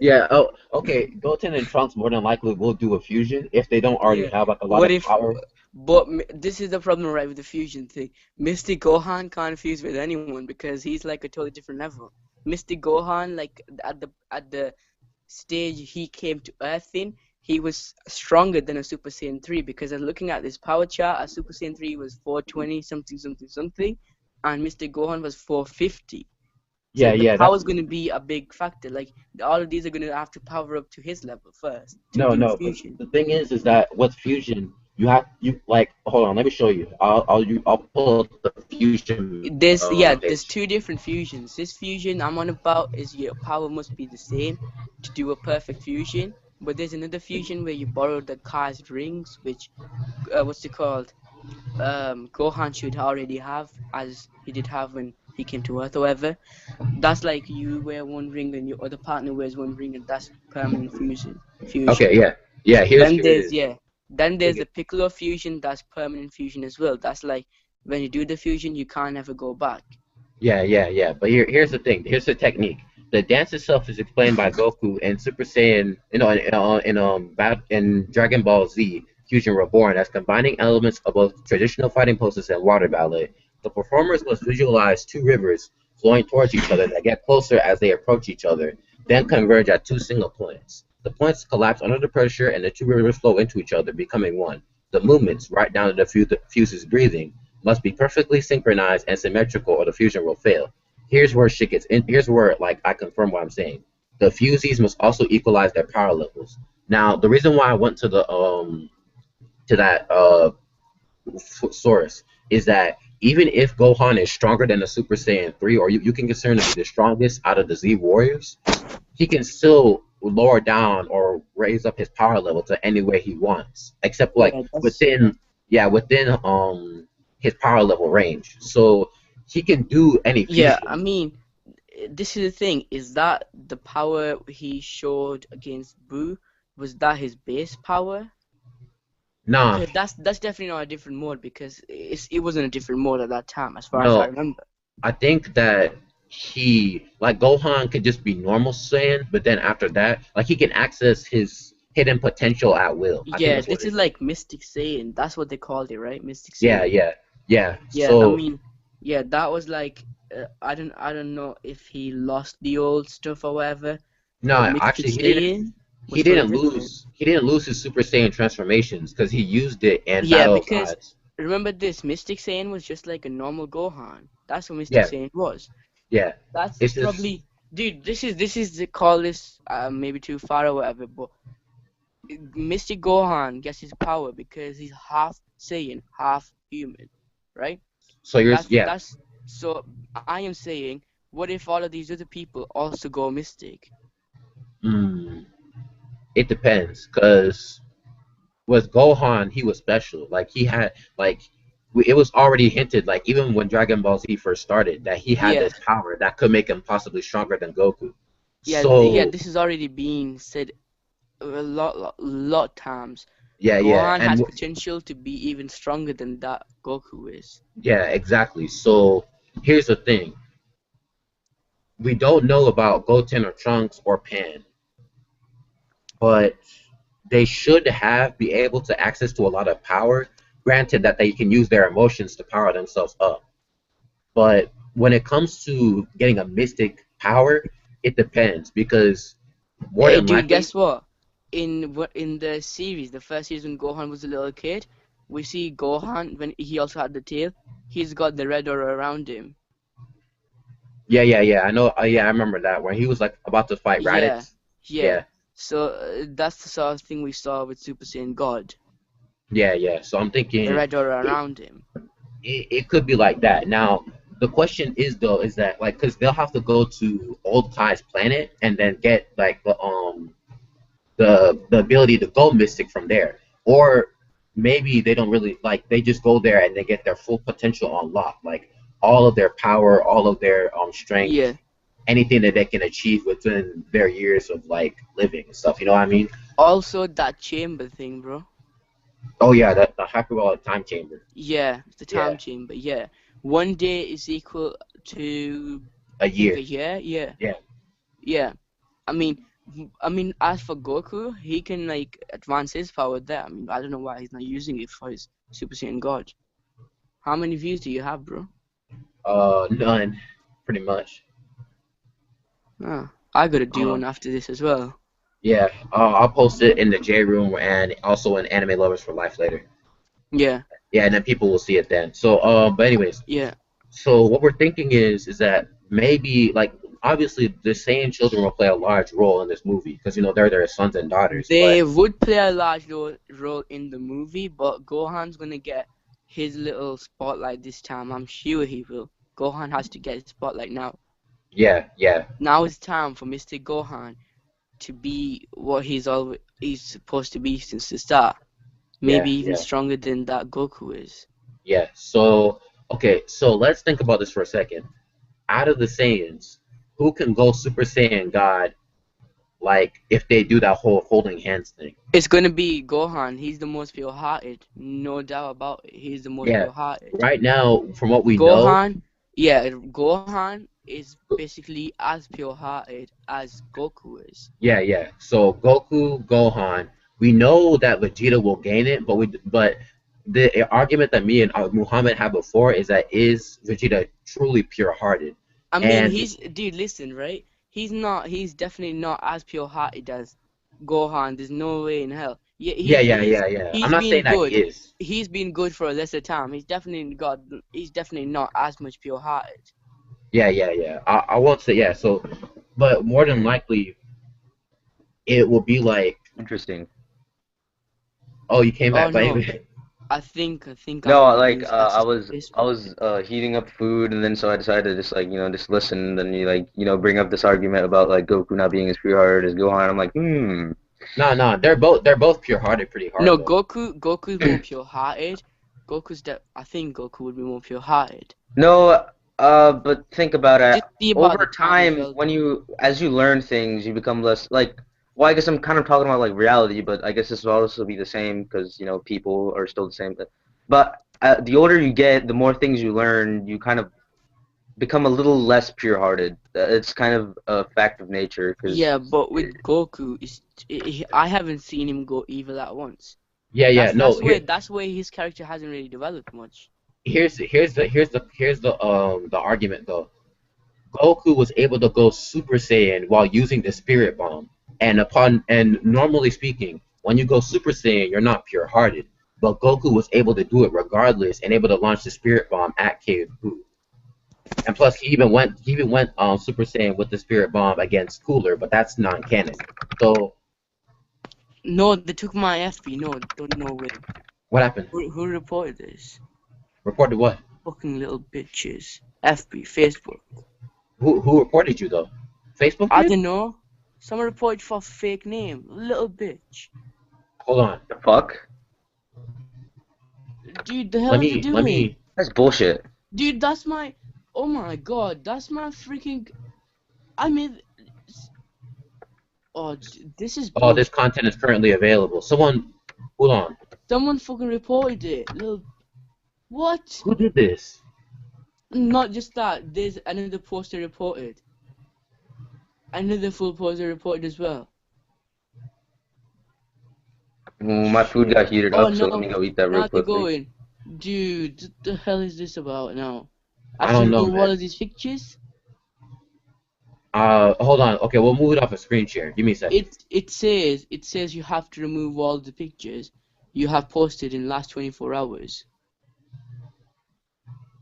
Yeah. Oh, okay. Goten and Trunks more than likely will do a fusion if they don't already Yeah. have like a lot What of if? power. But this is the problem, right, with the fusion thing. Mystic Gohan can't fuse with anyone because he's like a totally different level. Mystic Gohan, like at the stage he came to Earth in, he was stronger than a Super Saiyan 3 because looking at this power chart, a Super Saiyan 3 was 420 something, and Mystic Gohan was 450. So the Yeah. power That's is going to be a big factor. Like all of these are going to have to power up to his level first to no, do no. But fusion. the thing is that what's fusion? you like hold on, let me show you. I'll pull up the fusion There's page. two different fusions. This fusion I'm on about is your power must be the same to do a perfect fusion. But there's another fusion where you borrow the Kai's rings, which what's it called? Gohan should already have, as he did have when he came to Earth or whatever. That's like you wear one ring and your other partner wears one ring, and that's permanent fusion. Okay, Fusion. yeah. Yeah, here it is. Then Here there's it the Piccolo fusion. That's permanent fusion as well. That's like when you do the fusion, you can't ever go back. Yeah. But here's the thing. Here's the technique. The dance itself is explained by Goku and Super Saiyan, in Dragon Ball Z Fusion Reborn as combining elements of both traditional fighting poses and water ballet. The performers must visualize two rivers flowing towards each other that get closer as they approach each other, then converge at two single points. The points collapse under the pressure, and the two rivers flow into each other, becoming one. The movements, right down to the fuse's breathing, must be perfectly synchronized and symmetrical or the fusion will fail. Here's where shit gets in. Here's where like I confirm what I'm saying. The fusees must also equalize their power levels. Now, the reason why I went to that source is that even if Gohan is stronger than the Super Saiyan 3, or you can consider him to be the strongest out of the Z Warriors, he can still lower down or raise up his power level to any way he wants, except like Yeah, that's within his power level range. So he can do any yeah. fusion. I mean, this is the thing. Is that the power he showed against Boo? Was that his base power? Nah, Because that's definitely not a different mode because it wasn't a different mode at that time, as far as I no, remember. I think that he like Gohan could just be normal Saiyan, but then after that, like he can access his hidden potential at will. I think Yeah, that's what this it is is. like Mystic Saiyan. That's what they called it, right? Mystic Yeah, Saiyan. yeah, yeah. Yeah, I So mean, yeah, that was like I don't know if he lost the old stuff or whatever, no, but Mystic actually, he didn't. Saiyan was He for the didn't villain. lose. He didn't lose his Super Saiyan transformations because he used it in Yeah, Battle of because Gods. remember this, Mystic Saiyan was just like a normal Gohan. That's what Mystic Yeah, Saiyan was. yeah. That's It's just probably, dude. This is the call this maybe too far or whatever, but Mystic Gohan gets his power because he's half Saiyan, half human, right? so you're That's yeah. that's so I am saying, what if all of these other people also go Mystic? Mm, it depends because with Gohan he was special. Like he had like it was already hinted like even when Dragon Ball Z first started that he had Yeah, this power that could make him possibly stronger than Goku. yeah. So This is already being said a lot times. yeah, Gohan and has potential to be even stronger than that Goku is. yeah, exactly. So here's the thing: we don't know about Goten or Trunks or Pan, but they should have be able to access to a lot of power. Granted that they can use their emotions to power themselves up, but when it comes to getting a mystic power, it depends because more Hey, than dude, likely, guess what? In the series, the first series when Gohan was a little kid, we see Gohan when he also had the tail. He's got the red aura around him. yeah. I know. Yeah, I remember that when he was like about to fight Yeah, Raditz. yeah. Yeah, So that's the sort of thing we saw with Super Saiyan God, yeah. So I'm the thinking red aura it, around him. it could be like that. Now the question is though, is that like because they'll have to go to Old Kai's planet and then get like the ability to go mystic from there, or maybe they don't really like they just go there and they get their full potential unlocked, like all of their power, all of their strength, Yeah. anything that they can achieve within their years of like living and stuff. You know what I mean? Also that chamber thing, bro. Oh yeah, that the hyperbolic time chamber. Yeah, the Yeah, time chamber. Yeah, 1 day is equal to, a I think, year. a year. Yeah, Yeah. yeah. I mean, as for Goku, he can like advance his power there. I mean, I don't know why he's not using it for his Super Saiyan God. How many views do you have, bro? None, pretty much. Ah, I gotta do Uh, one after this as well. yeah. I'll post it in the J room and also in Anime Lovers for Life later. Yeah, Yeah, and then people will see it then. So, but anyways, yeah. so what we're thinking is that maybe like obviously the Saiyan children will play a large role in this movie because they're their sons and daughters. They But would play a large role in the movie, but Gohan's gonna get his little spotlight this time. I'm sure he will. Gohan has to get his spotlight now. yeah, yeah, Now it's time for Mr. Gohan to be what he's supposed to be since the start. yeah, Maybe even yeah, stronger than that Goku is. yeah. So okay, so let's think about this for a second. Out of the Saiyans, who can go Super Saiyan God like if they do that whole holding hands thing? It's gonna be Gohan. He's the most pure-hearted, no doubt about it. He's the most Yeah. pure-hearted. Right now, from what we know, Gohan, yeah, Gohan is basically as pure-hearted as Goku is. yeah, yeah. So Goku, Gohan, we know that Vegeta will gain it, but the argument that me and Muhammad had before is Vegeta truly pure-hearted? I mean, And dude, listen, right? He's definitely not as pure-hearted as Gohan. There's no way in hell. Yeah, yeah, yeah, yeah, yeah. I'm he's not been saying that he good. is. He's been good for a lesser time. He's definitely not as much pure-hearted. Yeah, yeah, yeah. I won't say yeah. So, but more than likely, it will be like, Interesting. oh, you came Oh back, no, baby. I'm No, gonna like lose I access to was I Facebook. was heating up food, and then so I decided to just like just listen. And then you like bring up this argument about like Goku not being as pure-hearted as Gohan. I'm like, hmm. No, no, they're both pure-hearted, pretty hard No, though. Goku's more pure-hearted. I think Goku would be more pure-hearted. No, but think about it. Just see about the Over time as time, well, when though. as you learn things, you become less like. Well, I guess I'm kind of talking about like reality, but I guess this will also be the same because people are still the same. But the older you get, the more things you learn, you kind of become a little less pure-hearted. It's kind of a fact of nature because Yeah, but with Goku, I haven't seen him go evil at once. Yeah, yeah. No, That's where his character hasn't really developed much. here's the argument though. Goku was able to go Super Saiyan while using the Spirit Bomb, and normally speaking, when you go Super Saiyan, you're not pure-hearted. But Goku was able to do it regardless, and able to launch the Spirit Bomb at Kid Buu. And plus, he even went Super Saiyan with the Spirit Bomb against Cooler, but that's non-canon. So No, they took my FB. No, don't know way. what happened? Who reported this? Reported what? Fucking little bitches. FB, Facebook. Who reported you though? Facebook I did? don't know. Someone reported for a fake name. Little bitch. Hold on. the fuck. Dude, the hell Let are they me let doing? me. That's bullshit. Dude, that's my. Oh my god, that's my freaking. I mean. Oh, this is Oh, this bullshit. content is currently available. Someone, hold on. Someone fucking reported it. Little. What? Who did this? Not just that, there's another poster reported. Another full poster reported as well. Ooh, my food got heated Oh up, so let me no, go eat that real now they're quickly. going. Dude, what the hell is this about now? I I have to don't know, remove all man. of these pictures? Hold on. Okay, we'll move it off a screen share. Give me a second. It says you have to remove all the pictures you have posted in the last 24 hours.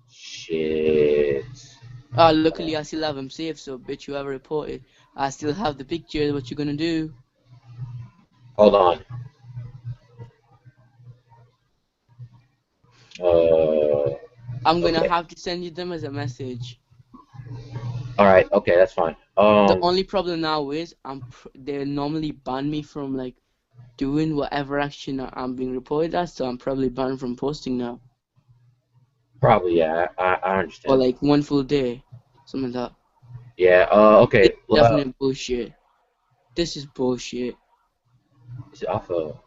Shit. Luckily I still have them saved, so bitch, whoever reported, I still have the pictures. What you gonna do? Hold on. I'm gonna Okay. have to send you them as a message. All right. Okay, that's fine. The only problem now is they normally ban me from like doing whatever action I'm being reported as, so I'm probably banned from posting now. Probably yeah. I Or understand. like one full day. Something like that. Yeah. This Okay. is Well, definitely bullshit. This is bullshit. is it off of?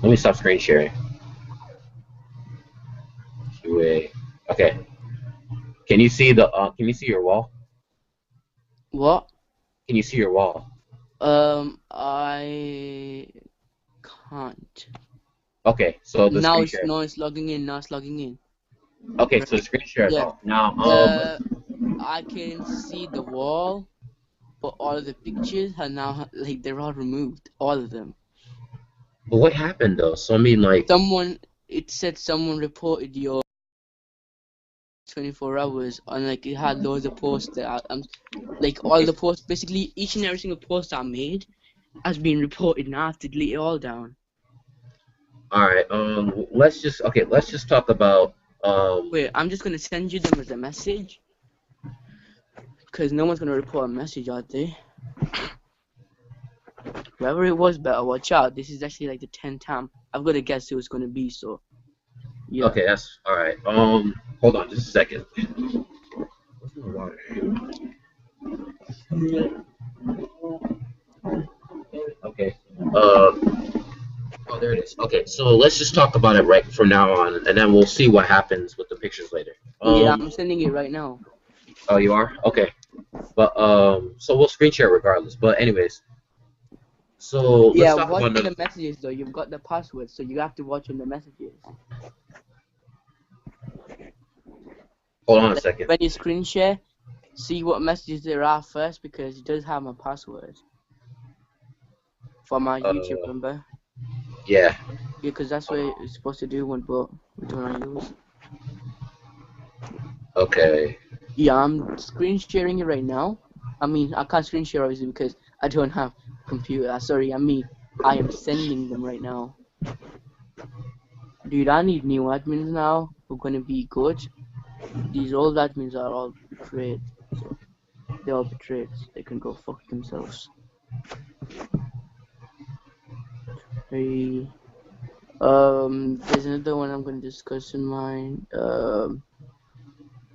Let me stop screen sharing. QA. Okay. Can you see the? Can you see your wall? What? Can you see your wall? I can't. Okay. So the Now screen it's share. no, it's logging in. Now it's logging in. Okay. So the Right? screen share is Yeah. off now. I can see the wall, but all of the pictures are now like they're all removed. All of them. But what happened though? So I mean, like, It said someone reported your 24 hours, and like it had loads of posts that like all the posts, basically each and every single post I made has been reported, and I have to delete it all down. All right. Let's just talk about Wait, I'm just gonna send you them as a message, because no one's gonna report a message out there. Whoever it was, better watch out. This is actually like the 10th time I've got to guess who it's gonna be. So yeah. Okay, that's all right. Hold on just a second. What's my water? Okay. Oh, there it is. Okay, so let's just talk about it right from now on, and then we'll see what happens with the pictures later. Yeah, I'm sending it right now. Oh, you are? Okay. But so we'll screen share regardless. But anyways, so let's Yeah, talk watch about the messages though. You've got the password, so you have to watch on the messages. Hold on a second. When you screen share, see what messages there are first, because it does have my password for my YouTube number. Yeah. Yeah, because that's what it's supposed to do one, but we don't use. Okay. Yeah, I'm screen sharing it right now. I mean, I can't screen share obviously because I don't have a computer. Sorry, I am sending them right now. Dude, I need new admins now who are gonna be good. These old admins are all betrayed. So they're all betrayed. So they can go fuck themselves. Hey. There's another one I'm gonna discuss in mine.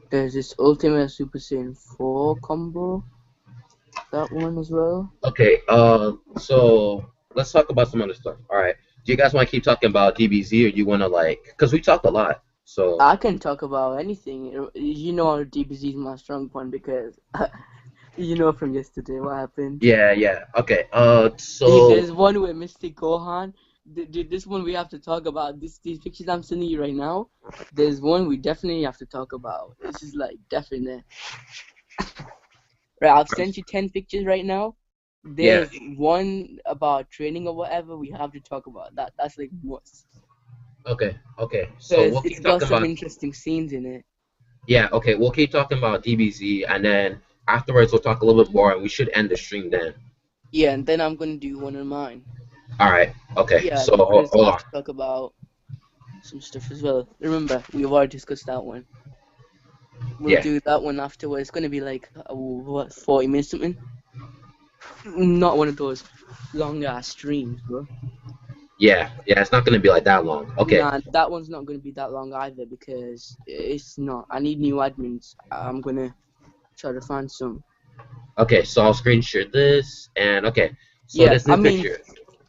There's this Ultimate Super Saiyan 4 combo. That one as well. Okay. So let's talk about some other stuff. All right. Do you guys want to keep talking about DBZ, or do you want to because we talked a lot. So I can talk about anything. You know, DBZ is my strong point because you know from yesterday what happened. Yeah. Okay. Dude, there's one with Mystic Gohan. Dude, this one we have to talk about. These pictures I'm sending you right now. There's one we definitely have to talk about. This is like definite. Right, I've sent you 10 pictures right now. There's one about training or whatever we have to talk about. That's like must. Okay. So we'll it's keep got talking some about. interesting scenes in it. Yeah. Okay. We'll keep talking about DBZ, and then afterwards we'll talk a little bit more, and we should end the stream then. Yeah, and then I'm gonna do one of mine. All right. Okay. Yeah, so because hold I on. have to talk about some stuff as well. Remember, we've already discussed that one. We'll do that one afterwards. It's gonna be like 40 minutes something. Not one of those long ass streams, bro. Yeah. It's not gonna be like that long. Okay. Nah, that one's not gonna be that long either because it's not. I need new admins. I'm gonna try to find some. Okay. So I'll screen share this, and okay. So Yeah, this new picture.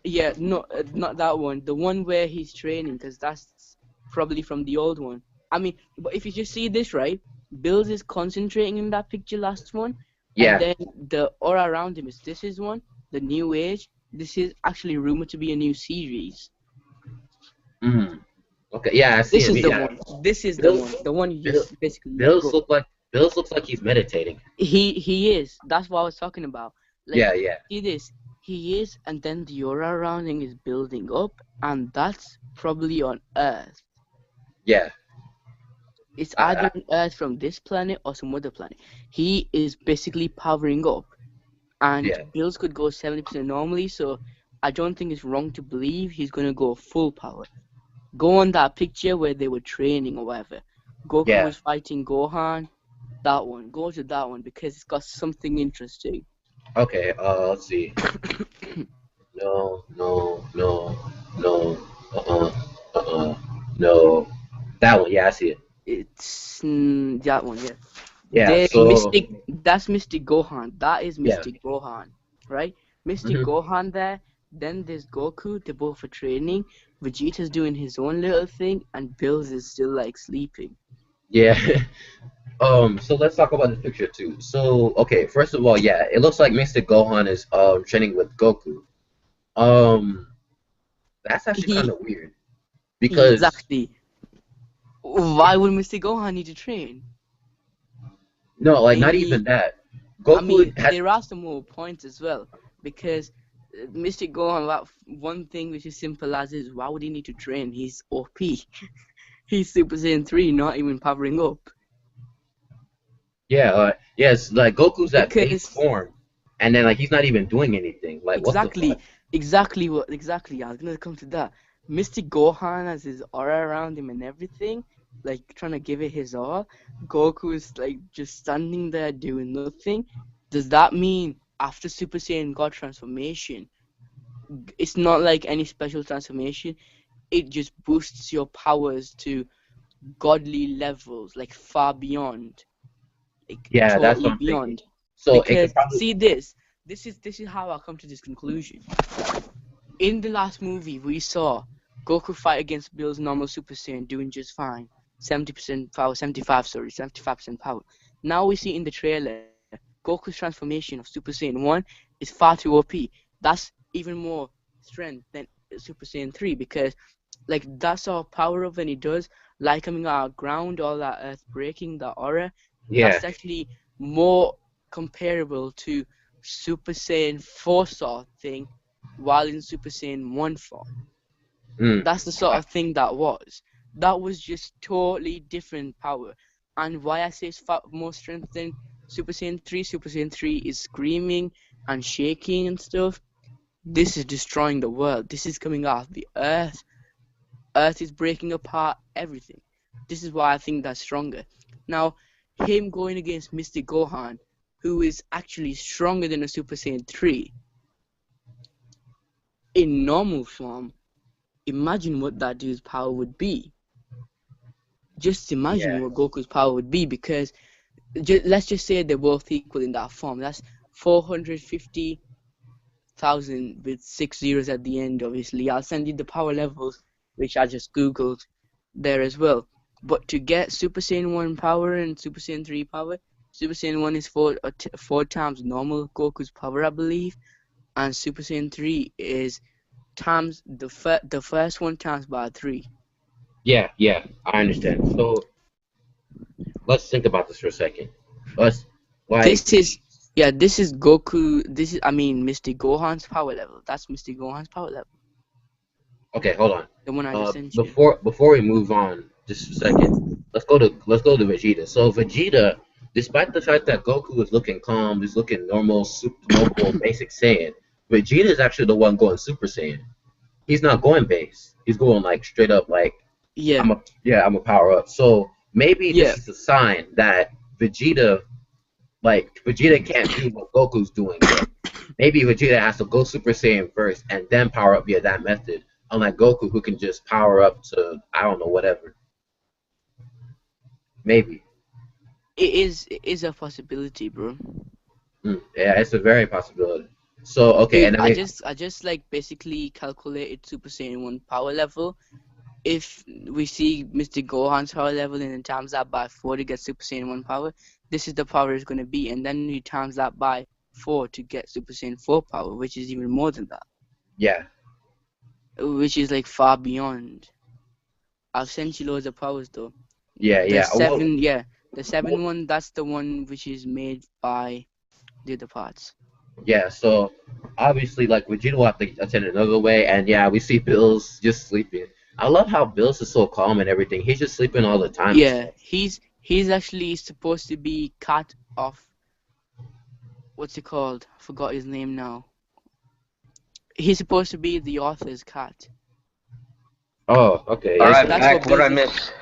Yeah, no, not that one. The one where he's training, because that's probably from the old one. I mean, but if you just see this, right? Bills is concentrating in that picture, last one. Yeah. And then the aura around him this is one, the new age. This is actually rumored to be a new series. Okay. Yeah, I see This him. is the one. This is the one. The one you just basically. Bills looks like he's meditating. He is. That's what I was talking about. Like, Yeah. See this. He is, and then the aura around him is building up, and that's probably on Earth. Yeah. It's either on Earth from this planet or some other planet. He is basically powering up, and Bills could go 70% normally, so I don't think it's wrong to believe he's gonna go full power. Go on that picture where they were training or whatever. Goku was fighting Gohan. That one. Go to that one because it's got something interesting. Okay, let's see. No. No. That one, yeah, I see it. It's that one, yeah. Yeah, That's Mystic Gohan. That is Mystic Gohan, right? Mystic Gohan there. Then there's Goku. They both are training. Vegeta's doing his own little thing, and Bills is still like sleeping. Yeah. So let's talk about this picture too. So, okay, first of all, yeah, it looks like Mystic Gohan is training with Goku. That's actually kind of weird. Because exactly. Why would Mystic Gohan need to train? No, like not even that. Goku there are some more points as well, because Mystic Gohan, one thing which is simple as is, why would he need to train? He's OP. He's Super Saiyan 3, not even powering up. Yeah, yes, like Goku's at base Because form, and then like he's not even doing anything. Like what the fuck? exactly, exactly. I was gonna come to that. Mystic Gohan has his aura around him and everything, like trying to give it his all. Goku is like just standing there doing nothing. Does that mean after Super Saiyan God transformation, it's not like any special transformation? It just boosts your powers to godly levels, like far beyond, like Yeah, that's totally what I'm thinking. beyond. So it Because could probably, see this, this is how I come to this conclusion. In the last movie, we saw Goku fight against Bill's normal Super Saiyan doing just fine. 70% power, 75, sorry, 75% power. Now we see in the trailer, Goku's transformation of Super Saiyan 1 is far too OP. That's even more strength than Super Saiyan 3 because, like, that's our power up when he does, like coming out of ground, all that earth breaking, the aura. yeah. That's actually more comparable to Super Saiyan 4 sort of thing while in Super Saiyan 1 form. Mm. That's the sort of thing that was. That was just totally different power. And why I say it's more strength than Super Saiyan 3, Super Saiyan 3 is screaming and shaking and stuff. This is destroying the world. This is coming out of the earth. Earth is breaking apart, everything. This is why I think that's stronger. Now, him going against Mystic Gohan, who is actually stronger than a Super Saiyan 3, in normal form, imagine what that dude's power would be. Just Yeah. imagine what Goku's power would be because let's just say they're both equal in that form. That's 450,000 with 6 zeros at the end, obviously. I'll send you the power levels, which I just Googled there as well. But to get Super Saiyan 1 power and Super Saiyan 3 power, Super Saiyan 1 is four times normal Goku's power, I believe. And Super Saiyan 3 is times the first one times by 3. Yeah, yeah, I understand. So let's think about this for a second. Let's like, This is Goku. This is, I mean, Mr. Gohan's power level. That's Mr. Gohan's power level. okay, hold on. The one I just sent you. Before we move on, just a second. Let's go to Vegeta. So Vegeta, despite the fact that Goku is looking calm, he's looking normal, normal basic Saiyan. Vegeta is actually the one going Super Saiyan. He's not going base. He's going like straight up like Yeah, I'm a power up. So maybe yeah. this is a sign that Vegeta can't do what Goku's doing yet. Maybe Vegeta has to go Super Saiyan first and then power up via that method. Unlike Goku, who can just power up to I don't know whatever. Maybe. It is a possibility, bro. Yeah, it's a very possibility. So okay, If and I mean, I just like basically calculated Super Saiyan 1 power level. If we see Mr. Gohan's power level and then times that by 4 to get Super Saiyan 1 power, this is the power it's going to be. And then you times that by 4 to get Super Saiyan 4 power, which is even more than that. yeah, Which is like far beyond. I've sent you loads of powers though. The yeah. Well, 7, yeah, the 7 one, that's the one which is made by the other parts. yeah. So obviously, like Vegeta will have to attend another way, and yeah, we see Bills just sleeping. I love how Bills is so calm and everything. He's just sleeping all the time and Yeah, stuff. he's actually supposed to be cut off. What's it called? I forgot his name now. He's supposed to be the author's cat. Oh, okay. All Yes, right, That's what back. What Bills I is. miss?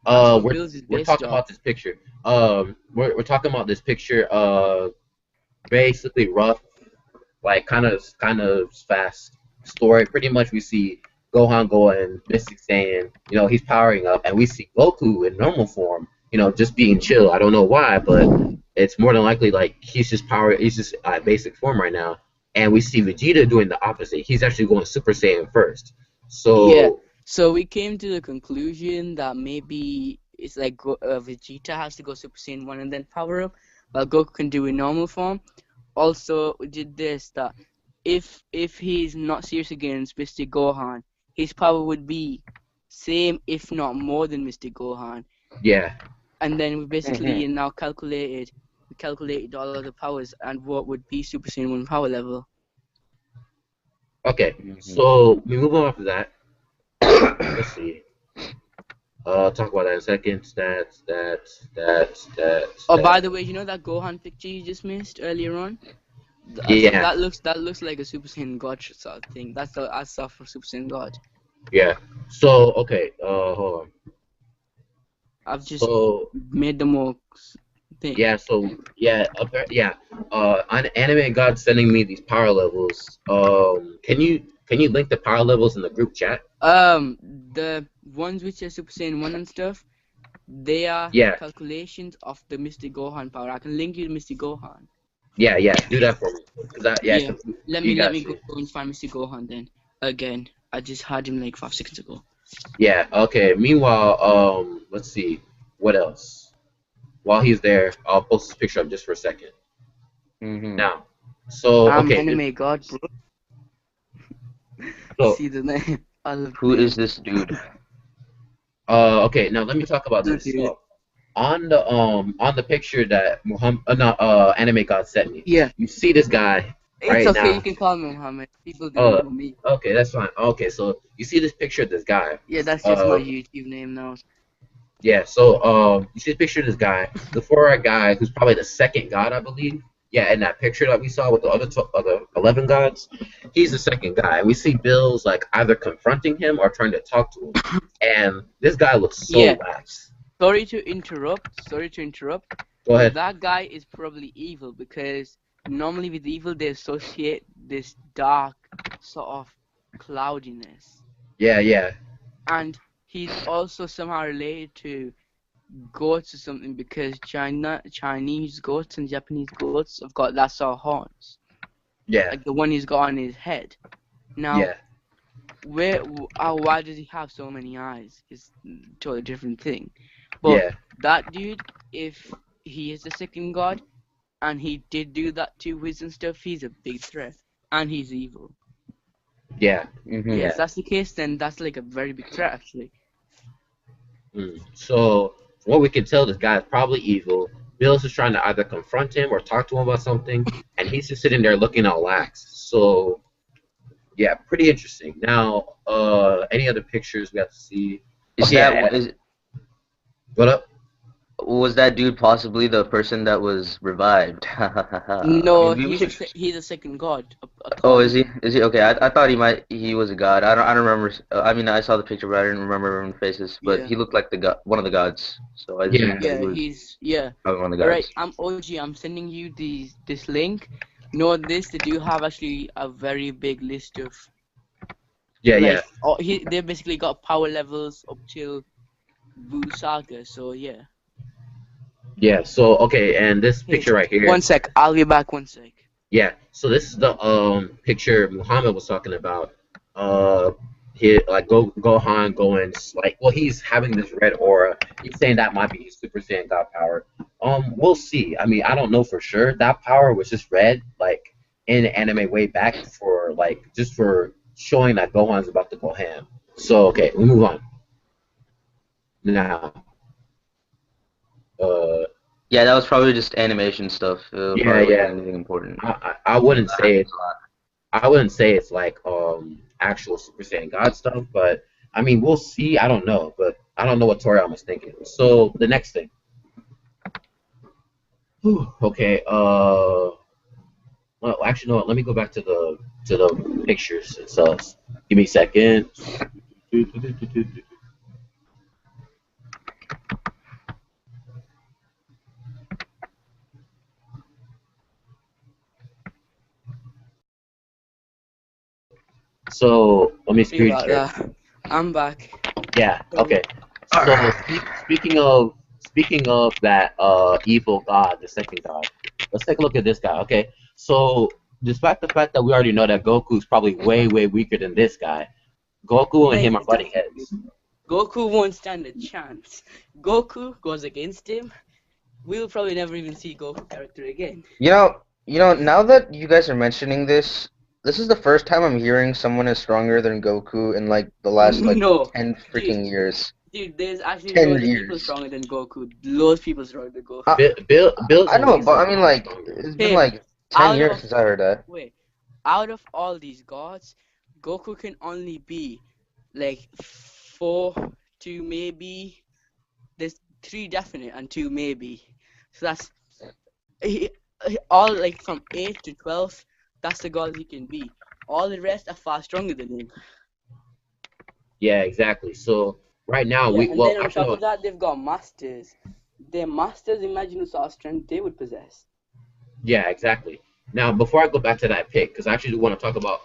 That's what we're Bills is we're based talking off. about this picture. We're talking about this picture. Basically rough, like kind of fast story. Pretty much, we see Gohan going Mystic Saiyan. He's powering up, and we see Goku in normal form. Just being chill. I don't know why, but it's more than likely like he's just power. He's just at basic form right now. And we see Vegeta doing the opposite. He's actually going Super Saiyan first. Yeah. So So we came to the conclusion that maybe it's like Vegeta has to go Super Saiyan 1 and then power up, while Goku can do it in normal form. Also, we did this that if he's not serious against Mr. Gohan, his power would be same if not more than Mr. Gohan. yeah, And then we basically Mhm. now calculated all of the powers and what would be Super Saiyan 1 power level. okay. Mhm. So we move on after that. Let's see. Talk about that in a second. Oh, by That. the way, you know that Gohan picture you just missed earlier on? So Yeah, that looks like a Super Saiyan God sort of thing. That's the I saw for Super Saiyan God. yeah. So okay, hold on. I've just So made the more thing. yeah, yeah. On anime God sending me these power levels. Can you link the power levels in the group chat? The ones which are Super Saiyan 1 and stuff, they are Yeah, calculations of the Mystic Gohan power. I can link you to Mystic Gohan. yeah, yeah. Do that for me, yeah, Yeah. 'cause Let you me let got me go you. and find Mystic Gohan then. Again. I just had him like 5 seconds ago. Yeah. Okay. Meanwhile, let's see what else. While he's there, I'll post this picture up just for a second. Hmm. Now, so I'm okay, anime god, bro. so See the name. I love the Who name. is this dude? okay, now let me talk about Good this. dude. So on the picture that Muhammad no, anime god sent me, Yeah. you see this guy It's right okay, you now. can call me Muhammad. People do Uh, know me. okay, that's fine. Okay, so you see this picture of this guy. Yeah, that's just my Uh, YouTube name now. yeah. So you see a picture of this guy, the four guy who's probably the second god, I believe. Yeah, in that picture that we saw with the other 11 gods, he's the second guy. And we see Bill's like either confronting him or trying to talk to him. And this guy looks so Yeah. wax. Sorry to interrupt. Sorry to interrupt. Go But ahead. that guy is probably evil because normally with evil they associate this dark sort of cloudiness. Yeah, yeah, And he's also somehow related to goats or something because Chinese goats and Japanese goats have got that sort of horns. yeah, Like the one he's got on his head. Now, yeah, why does he have so many eyes is totally different thing. But yeah, that dude, if he is the second god and he did do that to Wiz and stuff, he's a big threat and he's evil. yeah, Yeah, Hmm. if that's the case, then that's like a very big threat actually. So, from what we can tell, this guy is probably evil. Bill's just trying to either confront him or talk to him about something, and he's just sitting there looking all lax. So, yeah, pretty interesting. Now, any other pictures we have to see? Is Okay, that yeah, is what up? was that dude possibly the person that was revived? I No, mean, we should. he's a second god Oh, is according. he? Is he? Okay, I thought he was a god. I don't remember. I mean, I saw the picture, but I didn't remember everyone's faces. But Yeah. he looked like the god, one of the gods. So I Yeah, assumed that he Yeah, was yeah. probably one of the Alright, gods. I'm OG. I'm sending you this link. Note this, they do have actually a very big list of yeah, yeah, like they basically got power levels up till Boo Saga. So yeah. yeah. So, okay, and this Hey, picture right here, one sec. I'll be back. One sec. yeah. So this is the picture Muhammad was talking about. Uh, he like Gohan going like well he's having this red aura. He's saying that might be his Super Saiyan God power. We'll see. I mean, I don't know for sure. That power was just red like in anime way back for like just for showing that Gohan's about to go ham. So okay, we move on now. Uh, Yeah, that was probably just animation stuff. It yeah, probably wasn't yeah. anything important. I wouldn't That say happens it's a lot. I wouldn't say it's like actual Super Saiyan God stuff, but I mean we'll see. I don't know, but I don't know what Toriyama's thinking. So the next thing, whew, okay. Well, actually, no. Let me go back to the pictures. So give me a second. So let me Sorry screen about share. that. I'm back. Yeah. Sorry. Okay. So speaking of that evil god, the second god, let's take a look at this guy. Okay. So despite the fact that we already know that Goku's probably way weaker than this guy, Goku and him are Like butting definitely. heads. Goku won't stand a chance. Goku goes against him. We'll probably never even see Goku character again. Now that you guys are mentioning this, this is the first time I'm hearing someone is stronger than Goku in like the last like No, 10 dude, freaking years. there's actually 10 loads of people years. stronger than Goku. Loads of people stronger than Goku. I, Bill's I more know, but I recently mean become like stronger. it's been Hey, like 10 out years of since I heard that. wait, out of all these gods, Goku can only be like 4 to maybe. There's 3 definite and 2 maybe. So that's all like from 8 to 12. That's the gods he can be. All the rest are far stronger than him. Yeah, exactly. So right now Yeah, we and well then on actually top no, of that, they've got masters. Their masters, imagine what sort of strength they would possess. yeah, exactly. Now before I go back to that pick, because I actually want to talk about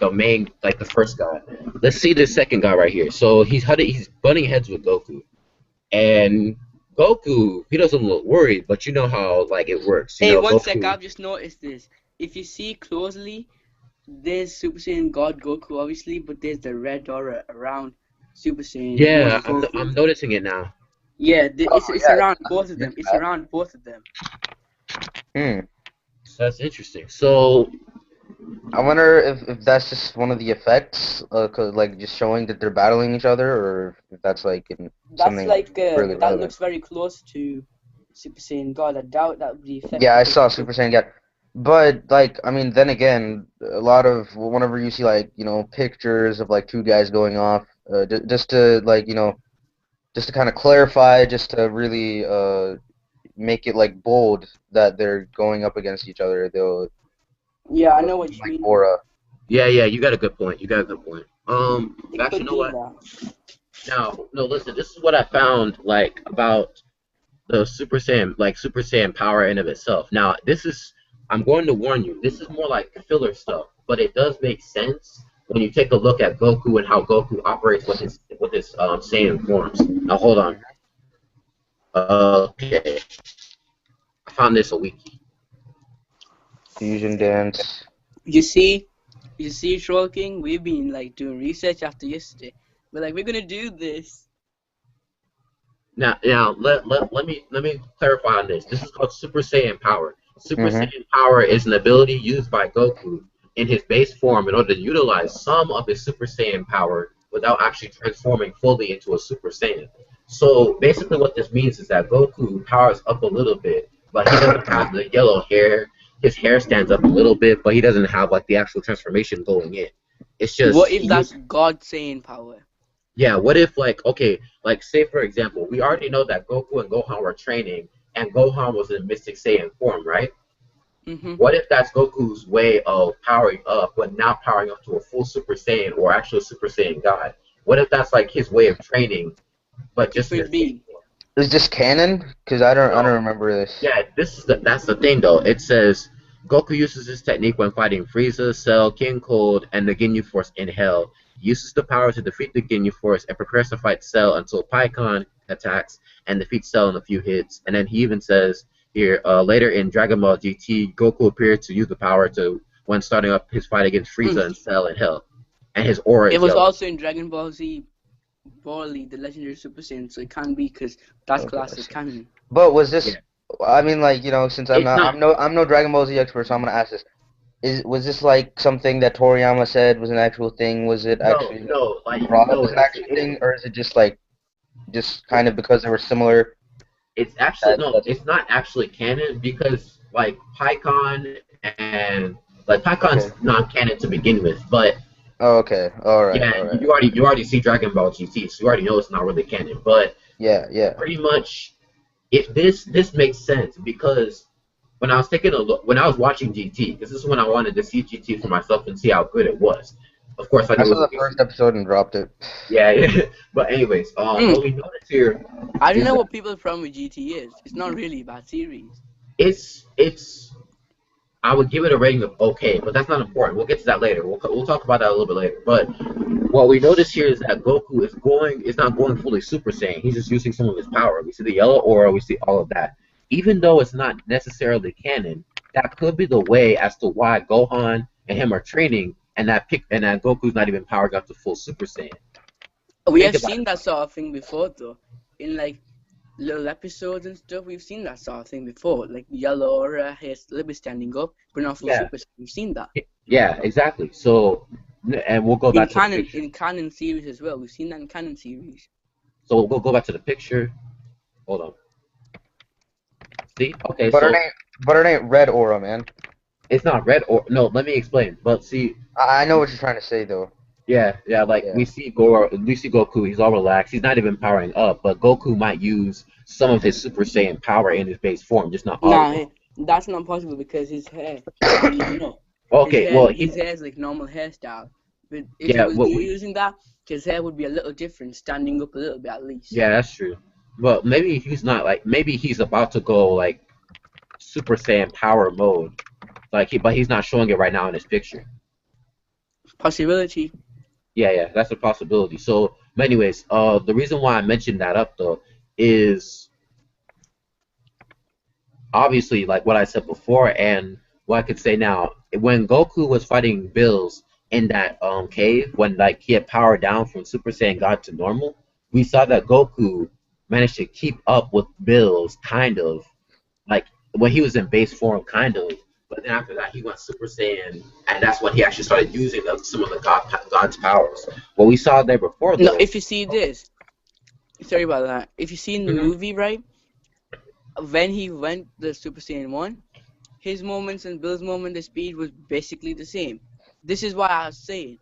the main like the first guy. Let's see this second guy right here. So he's butting heads with Goku, and Goku he doesn't look worried, but you know how like it works. You Hey, know one sec, Goku. I've just noticed this. If you see closely, there's Super Saiyan God Goku, obviously, but there's the red aura around Super Saiyan Yeah, Mode I'm Goku. noticing it now. Yeah, Oh it's yeah, around I both of them. noticed It's that. around both of them. So that's interesting. So I wonder if that's just one of the effects, like just showing that they're battling each other, or if that's like That's something like really that relevant. looks very close to Super Saiyan God. I doubt that would be effect Yeah, I because saw Super Saiyan get, but like I mean, then again, a lot of whenever you see like pictures of like two guys going off, just to like just to kind of clarify, just to really make it like bold that they're going up against each other, they'll yeah, I put know what some you like mean though. aura. yeah, yeah, you got a good point. You got a good point. It Actually, could you know be what? that. Now, no, listen. This is what I found like about the Super Saiyan power in of itself. Now, this is I'm going to warn you. This is more like filler stuff, but it does make sense when you take a look at Goku and how Goku operates with his Saiyan forms. Now, hold on. Okay, I found this a wiki. Fusion dance. You see, Troll King, we've been like doing research after yesterday. We're like, we're gonna do this. Now let me clarify on this. This is called Super Saiyan Power. Super Mm-hmm. Saiyan Power is an ability used by Goku in his base form in order to utilize some of his Super Saiyan power without actually transforming fully into a Super Saiyan. So basically, what this means is that Goku powers up a little bit, but he doesn't have the yellow hair. His hair stands up a little bit, but he doesn't have like the actual transformation going in. It's just What if that's God Saiyan power? yeah, what if like okay, like say for example, we already know that Goku and Gohan were training and Gohan was in Mystic Saiyan form, right? Mm-hmm. What if that's Goku's way of powering up, but not powering up to a full Super Saiyan or actual Super Saiyan God? What if that's like his way of training, but It just in a could Saiyan be. form? Is this canon? Because I don't No, remember this. yeah, that's the thing though. It says Goku uses this technique when fighting Frieza, Cell, King Cold, and the Ginyu Force in Hell. He uses the power to defeat the Ginyu Force and prepares to fight Cell until Pikkon attacks and defeats Cell in a few hits. And then he even says here later in Dragon Ball GT, Goku appeared to use the power to when starting up his fight against Frieza and Cell in Hell, and his aura It is was yellow. also in Dragon Ball Z Broly, the legendary Super Saiyan, so it can't be because that's Okay, I classed as see. canon. But was this? Yeah, I mean, like since it's not. I'm no Dragon Ball Z expert, so I'm gonna ask this. Was this like something that Toriyama said was an actual thing? Was it No, actually no, like brought up no, as an actual thing, or is it just like just kind of because they were similar? it's actually That no, that's it's not actually canon because like PyCon and like PyCon's okay. non-canon to begin with, but Oh, okay. All right. yeah, All right. you already see Dragon Ball GT, so you already know it's not really canon. But Yeah. Yeah. pretty much, if this makes sense because when I was taking a look, when I was watching GT, this is when I wanted to see GT for myself and see how good it was. Of course, I I knew it saw was the gonna be first episode and dropped it. yeah, yeah. But anyways, Mm, what we notice here I don't is know that what people's problem with GT is. It's not really a bad series. it's I would give it a rating of okay, but that's not important. We'll get to that later. We'll talk about that a little bit later. But what we notice here is that Goku is not going fully Super Saiyan. He's just using some of his power. We see the yellow aura, we see all of that. Even though it's not necessarily canon, that could be the way as to why Gohan and him are training, and that Goku's not even powering up to full Super Saiyan. We Think have about it. seen that sort of thing before, though. In like little episodes and stuff, we've seen that sort of thing before. Like yellow aura, hair still be standing up, but not full Yeah, Super Saiyan. We've seen that. yeah, exactly. So, and we'll go back to the picture. In canon series as well. We've seen that in canon series. So we'll go back to the picture. Hold on. See? Okay, But it so ain't. But it ain't red aura, man. it's not red or no. Let me explain. But see, I know what you're trying to say though. Yeah, like Yeah. We see Goku. He's all relaxed. He's not even powering up, but Goku might use some of his Super Saiyan power in his base form, just not all of Nah, it. that's not possible because his hair is leading up. Okay, well, His hair is like normal hairstyle. But if it yeah, was you using that, his hair would be a little different, standing up a little bit at least. yeah, that's true. But maybe he's not like maybe he's about to go like Super Saiyan power mode, but he's not showing it right now in his picture. Possibility. Yeah, that's a possibility. So, but anyways, the reason why I mentioned that up though is obviously like what I said before and what I could say now. When Goku was fighting Bills in that cave, when like he had power down from Super Saiyan God to normal, we saw that Goku managed to keep up with Bills kind of like when he was in base form kind of. But then after that, he went Super Saiyan, and that's when he actually started using some of the God's powers. What we saw there before, No, though. if you see this, sorry about that. If you see in the Mhm. movie, right, when he went the Super Saiyan 1, his moments and Bill's moment, the speed was basically the same. This is why I was saying,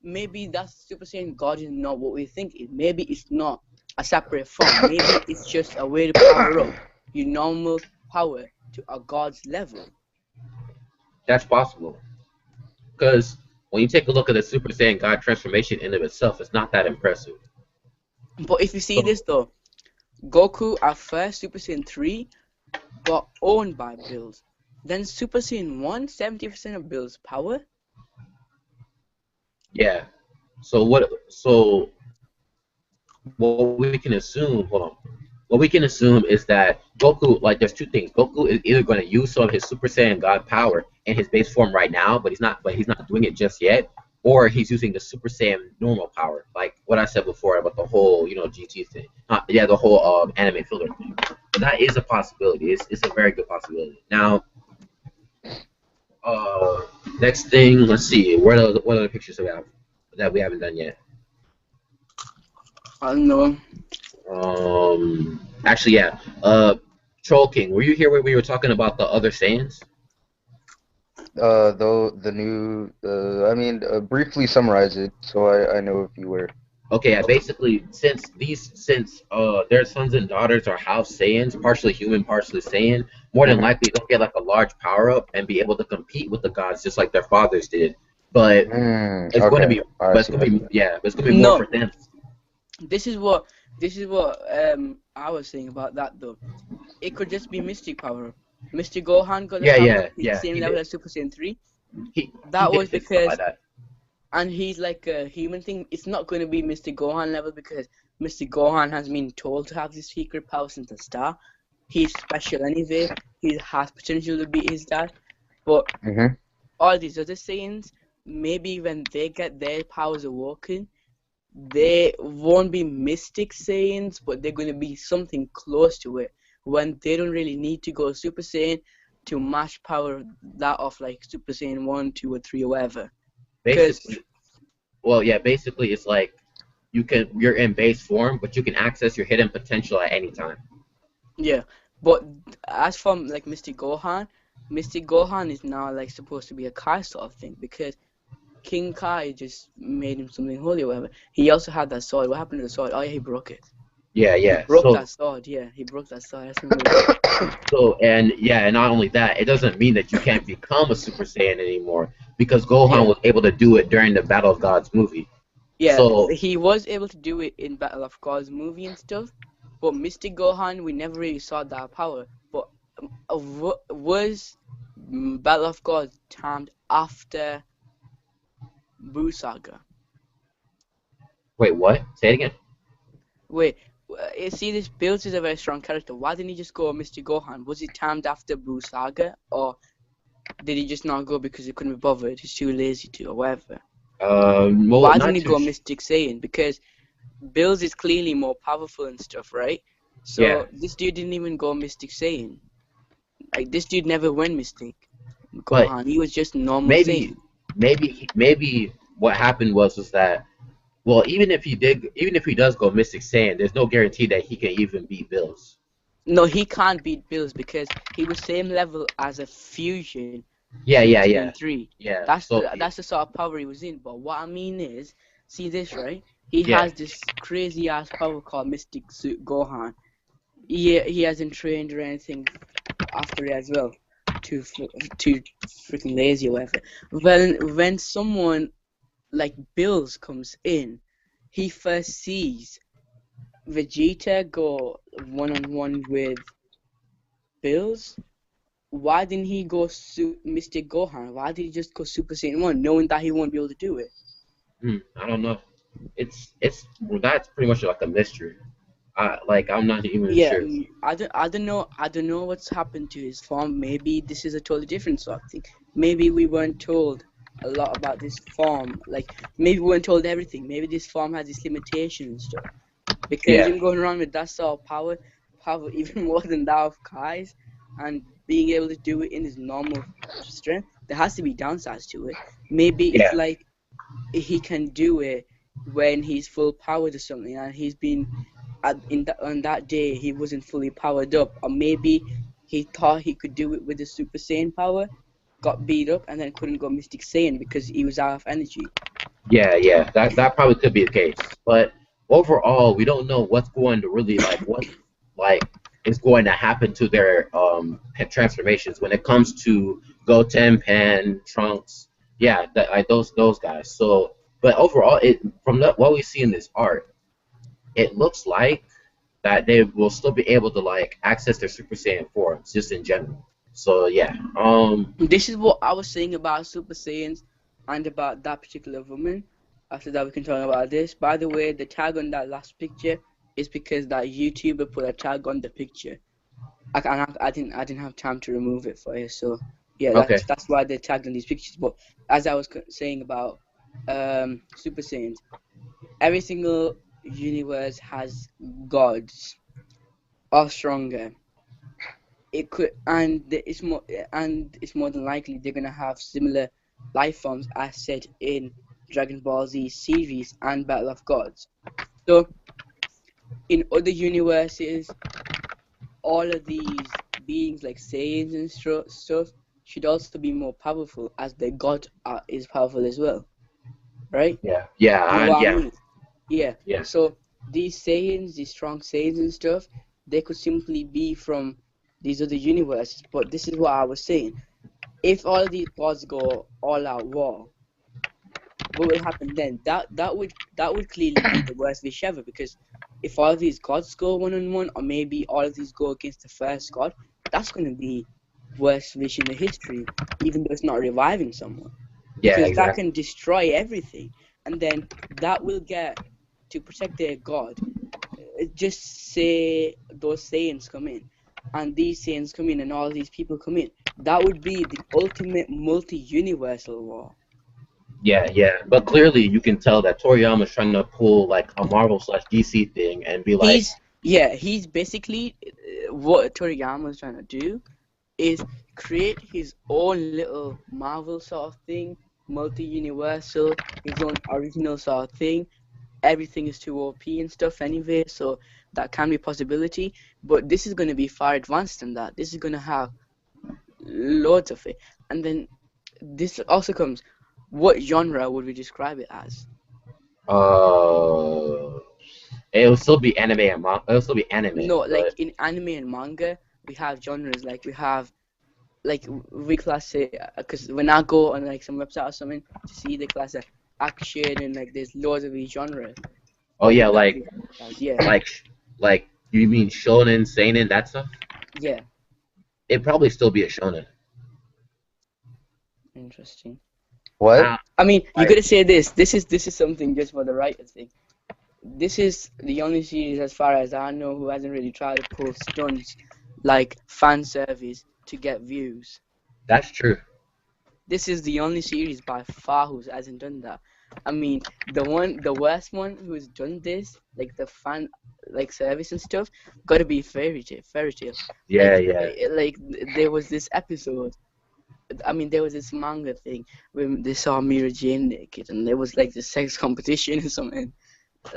maybe that Super Saiyan God is not what we think it. Maybe it's not a separate form. Maybe it's just a way to power up your normal power to a God's level. That's possible. Because when you take a look at the Super Saiyan God transformation in of itself, it's not that impressive. But if you see So, this though, Goku at first Super Saiyan 3 got owned by Bills. Then Super Saiyan 1, 70% of Bill's power. yeah. So what we can assume, hold on. What we can assume is that Goku, like, there's two things. Goku is either going to use some of his Super Saiyan God power in his base form right now, but he's not doing it just yet, or he's using the Super Saiyan normal power, like what I said before about the whole, GT thing. Yeah, the whole anime filler thing. But that is a possibility. It's a very good possibility. Now, uh, next thing, let's see. What other pictures do we have that we haven't done yet? I don't know. Actually, yeah. Troll King, were you here when we were talking about the other Saiyans? Though the new, I mean, briefly summarize it so I know if you were. Okay, yeah. Basically, since their sons and daughters are half Saiyans, partially human, partially Saiyan, more than Hmm. likely they'll get like a large power up and be able to compete with the gods just like their fathers did. But it's going to Okay. be, I see. I see. but it's going to be more No, for them. this is what I was saying about that though. It could just be Mystic power. Mr. Gohan got the Yeah, power up yeah, to the yeah. same He level did. as Super Saiyan 3. He That did was hit stuff like because, that. and he's like a human thing. It's not going to be Mr. Gohan level because Mr. Gohan has been told to have this secret power since the start. He's special anyway. He has potential to beat his dad. But Hmm. all these other Saiyans, maybe when they get their powers awoken, they won't be Mystic Saiyans, but they're going to be something close to it when they don't really need to go Super Saiyan to match power that of like Super Saiyan 1, 2, or 3, or whatever. Because, Basically, well, yeah. Basically, it's like you're in base form, but you can access your hidden potential at any time. yeah. But as from like Mystic Gohan is now like supposed to be a Kai sort of thing because King Kai just made him something holy or whatever. He also had that sword. What happened to the sword? Oh yeah, he broke it. Yeah, He yeah. broke that sword. Yeah, he broke that sword. That's remember. And not only that, it doesn't mean that you can't become a Super Saiyan anymore because Gohan Yeah. was able to do it during the Battle of Gods movie. Yeah, So he was able to do it in Battle of Gods movie and stuff, but Mystic Gohan, we never really saw that power. But was Battle of Gods timed after Buu Saga? wait, what? Say it again. Wait, you see, this Bills is a very strong character. Why didn't he just go Mystic Gohan? Was it timed after Buu Saga, or did he just not go because he couldn't be bothered? He's too lazy to, or whatever. Well, Why didn't not he too. go Mystic Saiyan? Because Bills is clearly more powerful and stuff, right? Yeah, So this dude didn't even go Mystic Saiyan. Like this dude never went Mystic but Gohan. He was just normal maybe, Saiyan. maybe what happened was that well, even if he does go Mystic Saiyan, there's no guarantee that he can even beat Bills. No, he can't beat Bills because he was same level as a fusion Yeah, Super yeah, Saiyan yeah, 3. yeah. That's the sort of power he was in. But what I mean is, see this, right? He Yeah. has this crazy ass power called Mystic Suit Gohan. He hasn't trained or anything after it as well. Too freaking lazy or whatever. When someone like Bills comes in, he first sees Vegeta go one-on-one with Bills. Why didn't he go Mystic Gohan? Why did he just go Super Saiyan 1, knowing that he won't be able to do it? I don't know. It's well, that's pretty much like a mystery. I'm not even Yeah, sure. I don't know what's happened to his form. Maybe this is a totally different sort of thing. Maybe we weren't told a lot about this form. Like maybe we weren't told everything. Maybe this form has its limitations and stuff. Because Yeah. him going around with that sort of power even more than that of Kai's, and being able to do it in his normal strength, there has to be downsides to it. Maybe it's Yeah. like he can do it when he's full powered or something, and he's been on that day he wasn't fully powered up, or maybe he thought he could do it with the Super Saiyan power, got beat up, and then couldn't go Mystic Saiyan because he was out of energy. Yeah. That probably could be the case. But overall, we don't know what's going to really what like is going to happen to their transformations when it comes to Goten, Pan, Trunks. Yeah, those guys. So, but overall, what we see in this art, it looks like that they will still be able to access their Super Saiyan forms just in general. So yeah, This is what I was saying about Super Saiyans and about that particular woman. After that, we can talk about this. By the way, the tag on that last picture is because that YouTuber put a tag on the picture. I didn't have time to remove it for you. So yeah, okay, that's why they tagged on these pictures. But as I was saying about Super Saiyans, every single universe has gods or stronger. It could, it's more than likely they're gonna have similar life forms as said in Dragon Ball Z series and Battle of Gods. So in other universes, all of these beings like Saiyans and stuff should also be more powerful as their god is powerful as well, right? You know what I yeah, mean? Yeah. yeah, So these Saiyans, these strong Saiyans and stuff, they could simply be from these other universes. But this is what I was saying. If all these gods go all out war, what will happen then? That would clearly be the worst wish ever, because if all these gods go one on one, or maybe all of these go against the first god, that's gonna be worst wish in the history, even though it's not reviving someone. yeah, Because that exactly. can destroy everything. And then that will get to protect their god. Just say those Saiyans come in, and these Saiyans come in, and all these people come in. That would be the ultimate multi-universal war. Yeah. But clearly, you can tell that Toriyama's trying to pull like a Marvel slash DC thing and be like, He's basically what Toriyama's trying to do is create his own little Marvel sort of thing, multi-universal, his own original sort of thing. Everything is too OP and stuff anyway, so that can be a possibility. But this is going to be far advanced than that. This is going to have loads of it. And then this also comes, what genre would we describe it as? uh, it'll still be anime and manga. It'll still be anime, No, but like in anime and manga, we have genres. Like we have, like we class it, because when I go on like some website or something to see the class of action, and like there's loads of each genre. oh What yeah, would that be? Yeah, like like you mean shonen, seinen, that stuff? yeah, It'd probably still be a shonen. interesting. What? Uh, I mean, you like gotta say this. This is something just for the writer thing. This is the only series, as far as I know, who hasn't really tried to pull stunts like fan service to get views. that's true. This is the only series by far who hasn't done that. I mean, the worst one who's done this, like the fan, like service and stuff, gotta be Fairy Tail. Fairy Tail, Yeah, yeah. like there was this episode. I mean, there was this manga thing when they saw Mira Jane naked, and there was like the sex competition or something.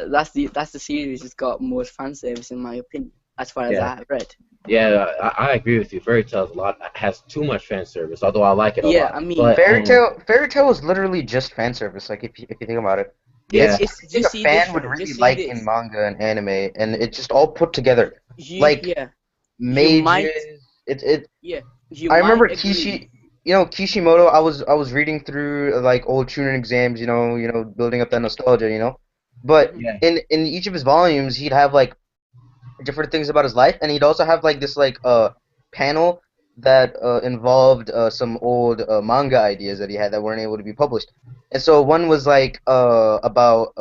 That's the series that's got most fan service in my opinion, as far as Yeah, I have read. yeah, I agree with you. Fairy Tail's a lot has too much fan service, although I like it a Yeah, lot. I mean, But Fairy Tail is literally just fan service. Like if you think about it. Yeah. It's it's something just a see this, fan would right? really Just see like in this. manga and anime, and it's just all put together. Like Yeah, you might, mages. It. yeah, you I might remember agree. Kishimoto. I was reading through like old Chunin exams. Building up that nostalgia. But Hmm. Yeah. in each of his volumes, he'd have like different things about his life, and he'd also have like this like panel that involved some old manga ideas that he had that weren't able to be published. And so one was like about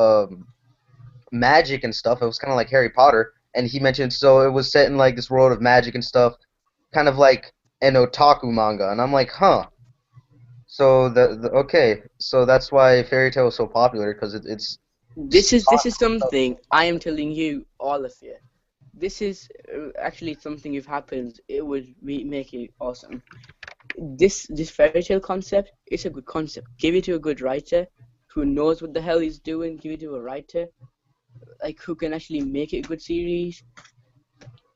magic and stuff. It was kind of like Harry Potter, and he mentioned so it was set in like this world of magic and stuff, kind of like an otaku manga. And I'm like, huh. So okay, so that's why Fairy Tail is so popular because it's This is something I am telling you, all of you. This is actually something if happens, it would make it awesome. This fairy tale concept is a good concept. Give it to a good writer who knows what the hell he's doing. Give it to a writer like who can actually make it a good series.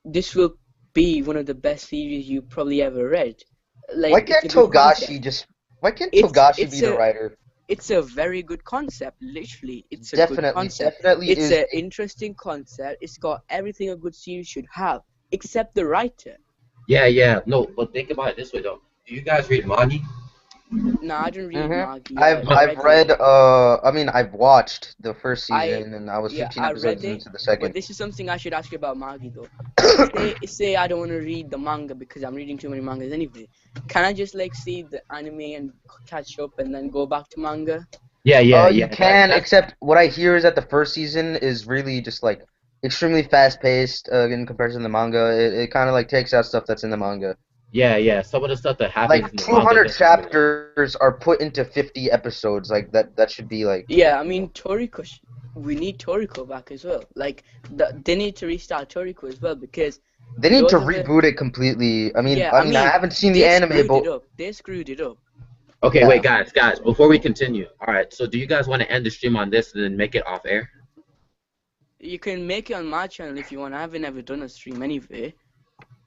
This will be one of the best series you probably ever read. why Like it's a can't good concept. Togashi just why can't It's Togashi be it's the a writer? it's a very good concept. Literally, it's a good Definitely, concept. definitely It's is. an interesting concept. It's got everything a good series should have, except the writer. Yeah, yeah. No, but think about it this way though. Do you guys read manga? Nah, I didn't read Mm-hmm. Magi. I I've read it. read I mean I've watched the first I season and I was Yeah, 15 I read episodes it, into the but second. this is something I should ask you about Magi though. Say I don't want to read the manga because I'm reading too many mangas anyway. Can I just like see the anime and catch up and then go back to manga? Yeah, yeah, You yeah. can, That's except what I hear is that the first season is really just like extremely fast paced in comparison to the manga. It kind of like takes out stuff that's in the manga. yeah, yeah. Some of the stuff that happens Like in the manga 200 doesn't come in the anime. chapters are put into 50 episodes. Like that should be like, Yeah, I you mean know, Toriko. We need Toriko back as well. Like they need to restart Toriko as well because they need to those are the reboot it completely. I mean, yeah. I I mean, I mean haven't seen the they anime, screwed but it up. They screwed it up. Okay, wait, yeah. guys, before we continue. All right, so do you guys want to end the stream on this and then make it off air? You can make it on my channel if you want. I haven't ever done a stream anyway.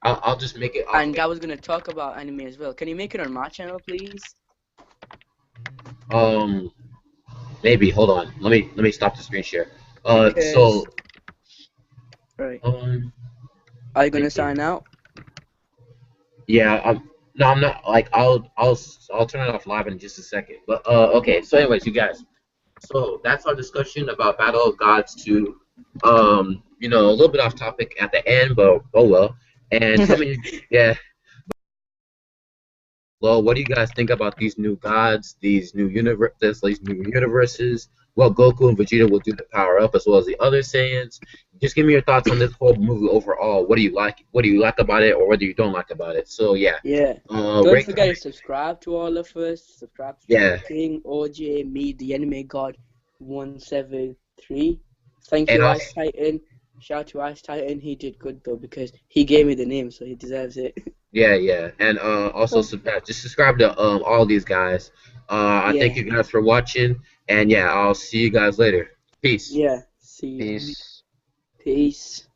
I'll just make it off And air. I was gonna talk about anime as well. Can you make it on my channel, please? Um, maybe. Hold on. Let me stop the screen share. Because So right, um, are you gonna maybe. sign out? Yeah. No, I'm not. Like, I'll turn it off live in just a second. But okay. So, anyways, you guys. So that's our discussion about Battle of Gods 2. A little bit off topic at the end, but oh well. And tell me, yeah, well, what do you guys think about these new gods, these new universes? What Goku and Vegeta will do to power up, as well as the other Saiyans. Just give me your thoughts on this whole movie overall. What do you like? What do you like about it, or what do you don't like about it? So yeah, Yeah. Don't rate forget to comment. subscribe to all of us. Subscribe to Yeah, King, OJ, me, the Anime God 173. Thank and you, also Ice Titan. Shout out to Ice Titan. He did good though because he gave me the name, so he deserves it. yeah, yeah, and also just subscribe to all these guys. I thank Yeah. you guys for watching, and yeah, I'll see you guys later. Peace. Yeah. See you. Peace. Peace.